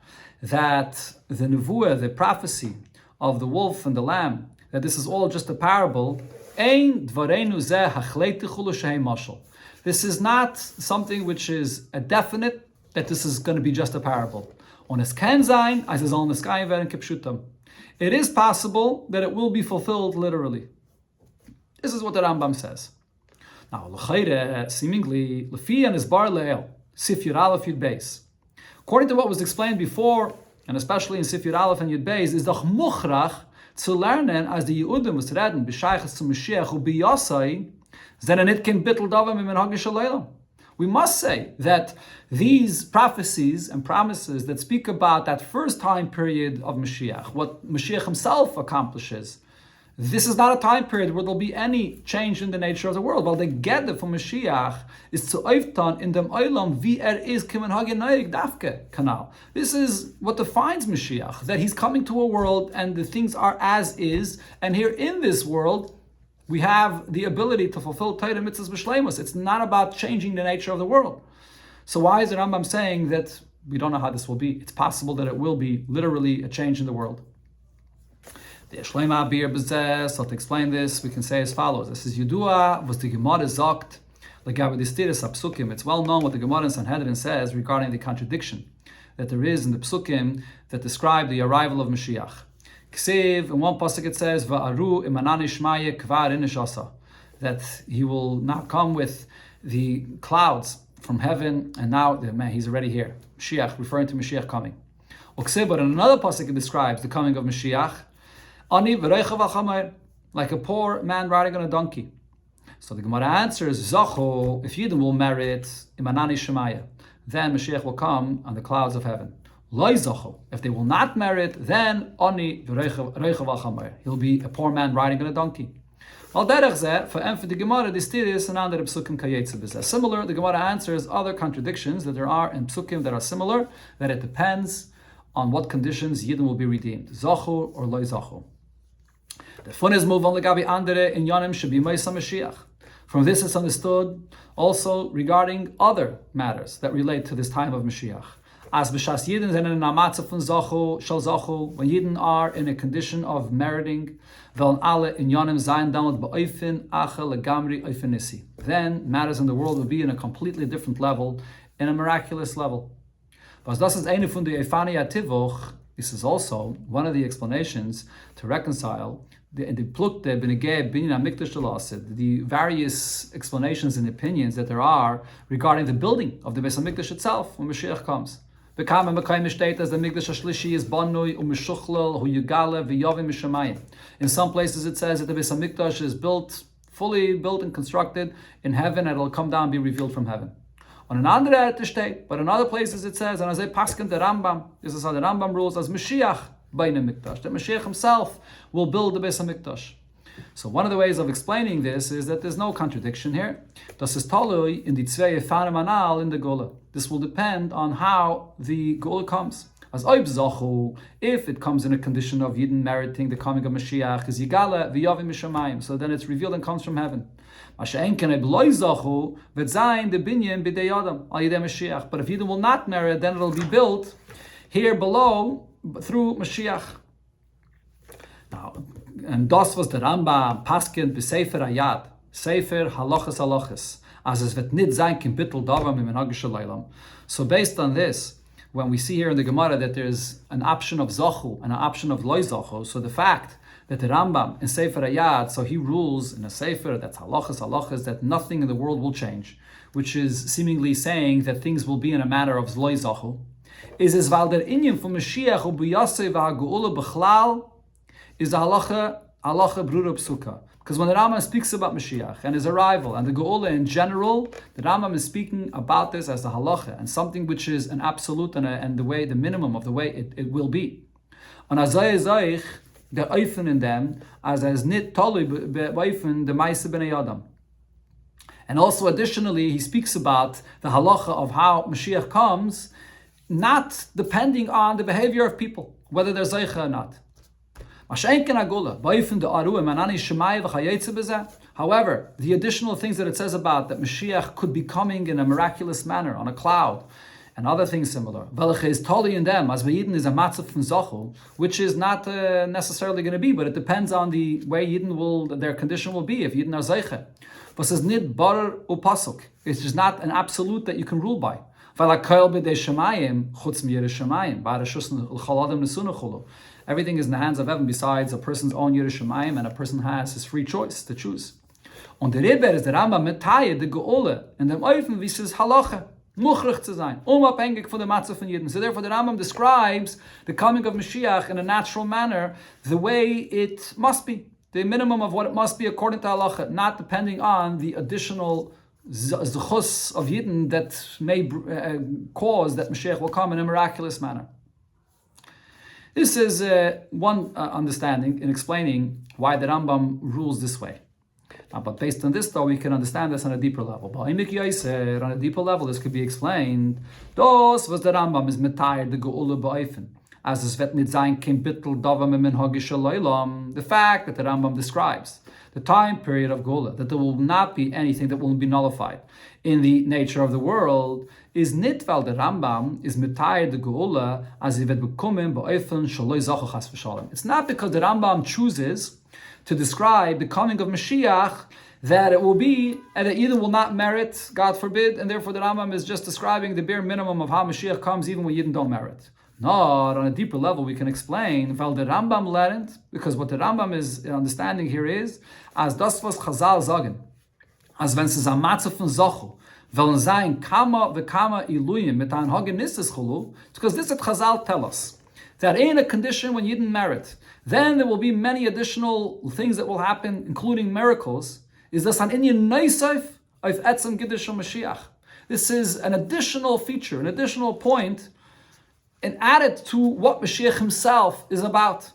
that the nevuah, the prophecy of the wolf and the lamb, that this is all just a parable. Ein dvareinu zeh hachleitichu l'shehei mashal. This is not something which is a definite that this is going to be just a parable. On es ken sein, as is on the sky and kipshutam. It is possible that it will be fulfilled literally. This is what the Rambam says. Now, l'chayre, seemingly, lefi and his bar le'el, Sif Yud Aleph Yud Beis. According to what was explained before, and especially in Sif Yud Aleph and Yud Beis, is doch muchrach zu lernen as the Yehudim was reden b'shaychas zu Mashiach u b'yasai zenen it ken bittel davam im menhagish alaylam. We must say that these prophecies and promises that speak about that first time period of Mashiach, what Mashiach himself accomplishes, this is not a time period where there'll be any change in the nature of the world. While the Gedder from Mashiach is to oiftan in dem oilam wie is kimen hagenayik dafke kanal. This is what defines Mashiach, that he's coming to a world and the things are as is, and here in this world we have the ability to fulfill Torah mitzvahs b'shleimus. It's not about changing the nature of the world. So why is the Rambam saying that we don't know how this will be? It's possible that it will be literally a change in the world. The Shleima Bir Bezeh, so to explain this, we can say as follows. This is Yudua, was the Gemara sagt, legabe distiris apsukim. It's well known what the Gemara in Sanhedrin says regarding the contradiction that there is in the psukim that describe the arrival of Mashiach. Ksiv, in one pasuk it says, Va'aru imanani shmaye kvar inishasa, that he will now come with the clouds from heaven, and now he's already here. Mashiach, referring to Mashiach coming. Uksiv, but in another pasuk it describes the coming of Mashiach, Ani v'reichav al-chamer, like a poor man riding on a donkey. So the Gemara answers, Zacho, if Yidden will merit Imanani Shemaya, then Mashiach will come on the clouds of heaven. Loi Zacho, if they will not merit, then Oni Reichav Achamer. He'll be a poor man riding on a donkey. Al derech zeh, for the Gemara, this is an andere psukim kayetze b'zeh. Similar, the Gemara answers other contradictions that there are in psukim that are similar, that it depends on what conditions Yidden will be redeemed, Zachu or Loi Zachu. The fun is move on legabi andere in Yonim should be Meisa Mashiach. From this is understood also regarding other matters that relate to this time of Mashiach. As b'shas Yidden sind in amatze von Zachu, shal Zachu, when Yidden are in a condition of meriting, veln alle in Yonim zayin damot ba'oifin acha legamri oifinisi. Then matters in the world will be in a completely different level, in a miraculous level. But das ist eine von der Efani Ativoch. This is also one of the explanations to reconcile the various explanations and opinions that there are regarding the building of the Beis HaMikdash itself when Mashiach comes. In some places it says that the Beis HaMikdash is fully built and constructed in heaven, and it'll come down and be revealed from heaven. On an andere state, but in other places it says, and as I paskin the Rambam, this is how the Rambam rules, as Mashiach Bein HaMikdash, that Mashiach himself will build the Beis HaMikdash. So one of the ways of explaining this is that there's no contradiction here. Das ist talui in die zwei Efanim anal in the Gula. This will depend on how the Gula comes. As oib zachu, if it comes in a condition of Yidden meriting the coming of Mashiach, is yigala v'yavim mishamayim, so then it's revealed and comes from heaven. But if Yidden will not merit, then it'll be built here below through Mashiach. Now, and das was the Rambam paskin b'sefer ayad, sefer halachas halachas, as es vet nit zayin kim bittul davam im menhag shalaylam. So based on this, when we see here in the Gemara that there's an option of zachu and an option of loy zachu, so the fact that the Rambam in Sefer Ayad, so he rules in a Sefer that's halachas, that nothing in the world will change, which is seemingly saying that things will be in a matter of loy zachu, is as val der inyan from Mashiach u b'yaseh v'ha'geula b'chlal is a halacha brura psuka. Because when the Rambam speaks about Mashiach and his arrival and the Geula in general, the Rambam is speaking about this as a halacha and something which is an absolute and the minimum of the way it will be. On azay zayich, the oifen in them, as nit tolui b'oifen the ma'aseh b'nei adam. And also additionally, he speaks about the halacha of how Mashiach comes, not depending on the behavior of people, whether they're zaycha or not. However, the additional things that it says about that Mashiach could be coming in a miraculous manner on a cloud and other things similar, is totally in them, as Yidden is a matzah from Zachu, which is not necessarily going to be, but it depends on the way Yidden their condition will be, if Yidden are Zeiche. But says nid bar upasuk. It's just not an absolute that you can rule by. Everything is in the hands of heaven besides a person's own Yerushalayim, and a person has his free choice to choose. On the Rebbe is the Rambam metaye the Geule, and the Oifen wie es halacha muchrich zu sein, unabhängig von der Matzah von Yidden. So therefore the Rambam describes the coming of Mashiach in a natural manner, the way it must be, the minimum of what it must be according to halacha, not depending on the additional zechus of Yidden that may cause that Mashiach will come in a miraculous manner. This is one understanding in explaining why the Rambam rules this way. But based on this, though, we can understand this on a deeper level. But on a deeper level, this could be explained. Das was the Rambam is metayed the geula ba'ofen, as es vet nit zayin kim bittul davam im minhag shalaylam. The fact that the Rambam describes the time period of geula, that there will not be anything that will be nullified in the nature of the world, is nit val the Rambam is metayed the geula as it vet bekommen ba'ofen shaloy zachu chas v'shalom. It's not because the Rambam chooses to describe the coming of Mashiach that it will be, and that Yidden will not merit, God forbid, and therefore the Rambam is just describing the bare minimum of how Mashiach comes even when Yidden don't merit. No, on a deeper level we can explain, weil the Rambam lernt, because what the Rambam is understanding here is, as das was Chazal sagen, as wenn es a Matzah von Zochu, wollen sein kama v'kama iluyim mit ein Hagenisses chulu, because this is Chazal tell us, that in a condition when Yidden merit, then there will be many additional things that will happen, including miracles, is das an Inyan Neisef of Etzem Giddush Mashiach. This is an additional feature, an additional point, and added to what Mashiach himself is about.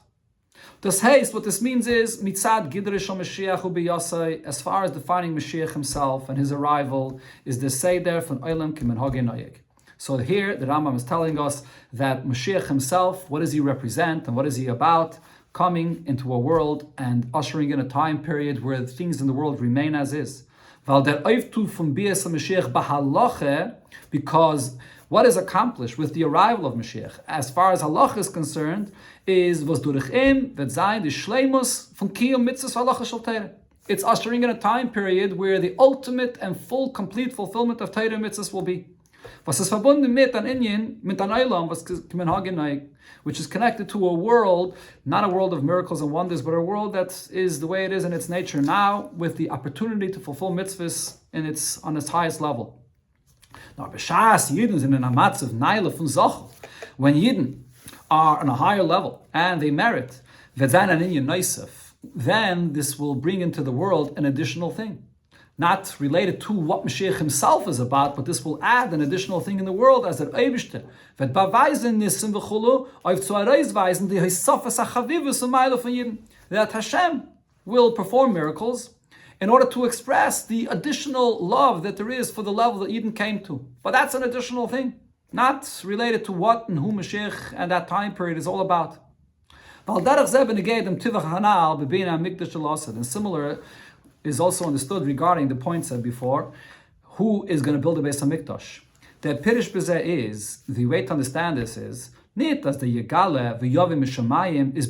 Das heißt, what this means is, Mitzad Giddush Mashiach Ubiyasai, as far as defining Mashiach himself and his arrival, is the Seder von Olam Kimenhage Noyeg. So here, the Rambam is telling us that Mashiach himself, what does he represent and what is he about? Coming into a world and ushering in a time period where things in the world remain as is. Because what is accomplished with the arrival of Mashiach, as far as halacha is concerned, is was durch ihm wird sein die Shleimus von Kiyum Mitzvahs halacha shel Torah. It's ushering in a time period where the ultimate and full, complete fulfillment of Torah mitzvahs will be. Was ist verbunden mit an Inyan, mit an Eilam, was Kimenhagenai, which is connected to a world, not a world of miracles and wonders, but a world that is the way it is in its nature now, with the opportunity to fulfill mitzvahs on its highest level. Now, b'shas Yidden sind in a matzav naila von Zachel. When Yidden are on a higher level and they merit v'zayin an Inyan Neisef, then this will bring into the world an additional thing. Not related to what Mashiach himself is about, but this will add an additional thing in the world as der Eibishter wird beweisen nissen v'chulu auf zu weisen die Hisafas HaChavivus und Meile von Yidden, that Hashem will perform miracles in order to express the additional love that there is for the level that Yidden came to. But that's an additional thing, not related to what and who Mashiach and that time period is all about. And similar is also understood regarding the point said before, who is going to build a Beis HaMikdash. The Pirish B'zeh is, the way to understand this is, not as the Yegale v'Yavim Mishamayim is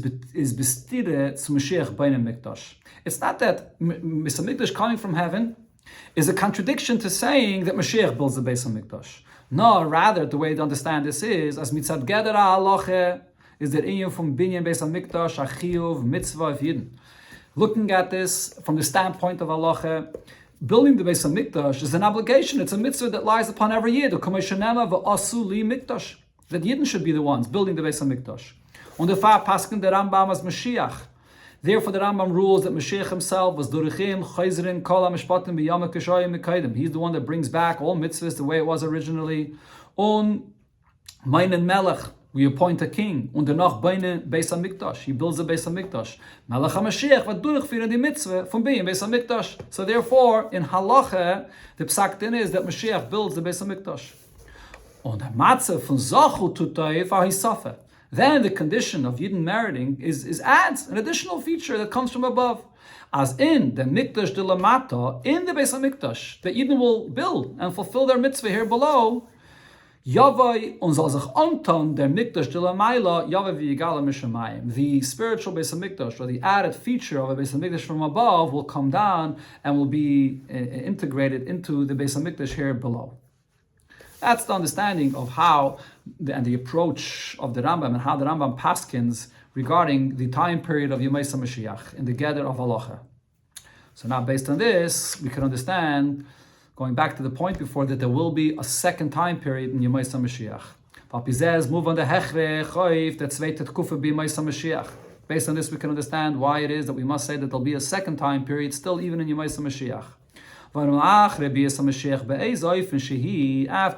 bestire zu Mashiach Bein Mikdash. It's not that Beis HaMikdash coming from heaven is a contradiction to saying that Mashiach builds the Beis HaMikdash. No, rather the way to understand this is, as mitzad Geder HaHalacha is that inyan from Binyan Beis HaMikdash Achiyuv Mitzvah of Yidden. Looking at this from the standpoint of halacha, building the Beis HaMikdash is an obligation. It's a mitzvah that lies upon every Yid. That Yidden should be the ones building the Beis HaMikdash. On the far paskin the Rambam as Mashiach. Therefore, the Rambam rules that Mashiach himself was Durichim Chayzrin Kol HaMishpatim B'Yom HaKashayim Mekaydim. He's the one that brings back all mitzvahs the way it was originally. On Meinen Melech, we appoint a king. Und danach Beine Beis HaMikdash. He builds the Beis HaMikdash. Melech HaMashiach wird durchführen die Mitzvah von Bein Beis HaMikdash. So therefore, in Halacha, the psak din is that Mashiach builds the Beis HaMikdash. Und der Matze von Zachu Tutayif HaHisafe. Then the condition of Yidden meriting is adds an additional feature that comes from above. As in the Mikdash de Lamata, in the Beis HaMikdash, that Yidden will build and fulfill their mitzvah here below, Yavai und soll sich anton der Mikdash de la Maila Yavai v'yigala mishamayim. The spiritual Beis HaMikdash, or the added feature of a Beis HaMikdash from above, will come down and will be integrated into the Beis HaMikdash here below. That's the understanding of how and the approach of the Rambam and how the Rambam paskins regarding the time period of Yemei Mashiach in the gather of Halacha. So now, based on this, we can understand, going back to the point before, that there will be a second time period in Yemei Mashiach. Move on the Hechre Choyf, that zweite Tkufa be Yemei Mashiach. Based on this, we can understand why it is that we must say that there'll be a second time period still even in Yemei Mashiach. After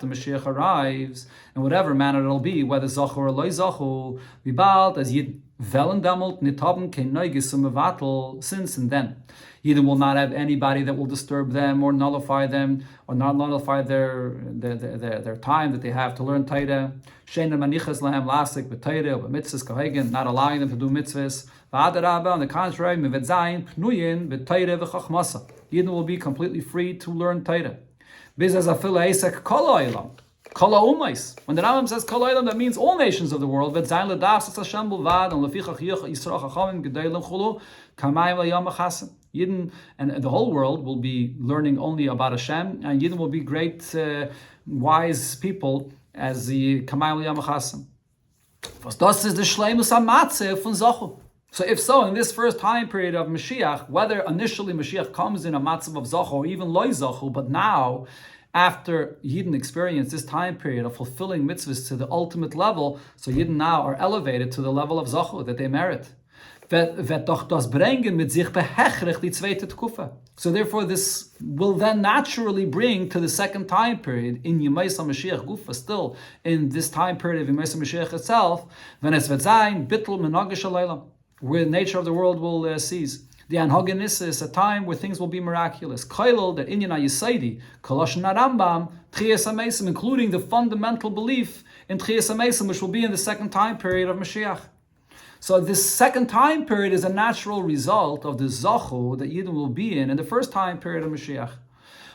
Mashiach arrives, in whatever manner it'll be, whether Zachu or Loi Zachu, Vibalt as Yid Velen Damelt Nitaben Kein Neugisum Mevatel, since and then. Yidden will not have anybody that will disturb them or nullify them, or not nullify their time that they have to learn Torah. Sheiner Manichas Lahem Lasik B'Torah or B'Mitzvahs Kahegen, not allowing them to do mitzvahs. V'Adarabba, on the contrary, Mevet Zayin Pnuyin B'Torah V'Chachmasa. Yidden will be completely free to learn Torah. Biz as Afila Esek Kol Olam. Kol Umais. When the Rambam says Kol Olam, that means all nations of the world. Vet Zayin L'Das As Hashem B'Vad and Lefichach Yisrael Chachamim Gedolim Chulu Kamayim L'Yom Chasen. Yidden and the whole world will be learning only about Hashem, and Yidden will be great, wise people as the Kamayim L'Yom Chasen. Was das ist the Shleimus HaMatzeh von Zachu. So if so, in this first time period of Mashiach, whether initially Mashiach comes in a matzav of Zachu or even Loi Zachu, but now, after Yidden experience this time period of fulfilling mitzvahs to the ultimate level, so Yidden now are elevated to the level of Zachu that they merit. wird doch das bringen mit sich behechrig die zweite Tkufa. So therefore this will then naturally bring to the second time period in Yemais HaMashiach Gufa, still in this time period of Yemais HaMashiach itself, when es wird sein, bittul menagish alaylam, where the nature of the world will cease. The Anhoganis is a time where things will be miraculous. Kailal, the Inyan HaYisaidi, Kolosh Rambam, Tchias HaMesim, including the fundamental belief in Tchias HaMesim, which will be in the second time period of Mashiach. So this second time period is a natural result of the Zachu that Yidden will be in the first time period of Mashiach.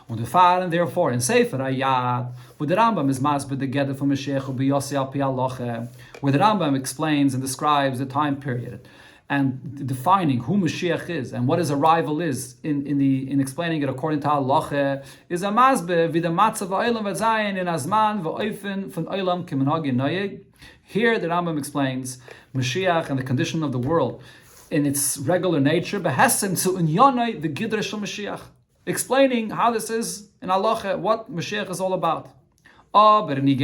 Und and therefore in Sefer Ayad, where the Rambam is masbid the Gedder for Mashiach will be Yossi al Pi Aloche, where the Rambam explains and describes the time period and defining who Mashiach is and what his arrival is in explaining it according to Halacha is a masbe vid a matzav ha'olam v'zayin in azman v'oifen von olam k'menhagi noyeg. Here the Rambam explains Mashiach and the condition of the world in its regular nature behesem zu unyanai the gidra shel Mashiach, explaining how this is in Halacha, what Mashiach is all about. However, in the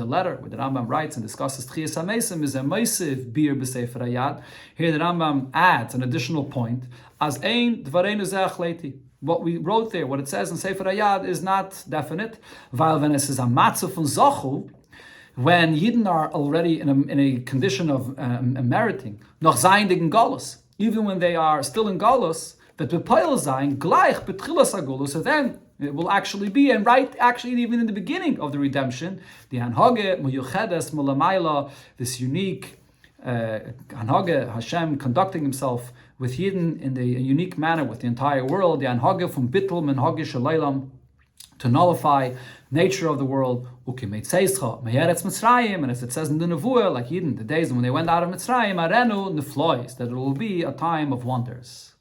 letter where the Rambam writes and discusses Tchias HaMesim is a Meisiv Bir B'Sefer Hayad. Here the Rambam adds an additional point, as ein dvareinu zeh achleti. What we wrote there, what it says in Sefer Hayad is not definite. Weil when it says a matzah von Zachu, when Yidden are already in a condition of meriting, noch zayin in Galus, even when they are still in Galus, that bepoil zayin gleich betchilas hagulus, so then it will actually be, and actually even in the beginning of the redemption, the Hanhage, Muyuchedes, Mulamayla, this unique Hanhage, Hashem conducting himself with Yidden in a unique manner with the entire world, the Hanhage from Bittul, Menhage Shalaylam, to nullify nature of the world, and as it says in the Nevuah, like Yidden, the days when they went out of Mitzrayim, Arenu Neflois, that it will be a time of wonders.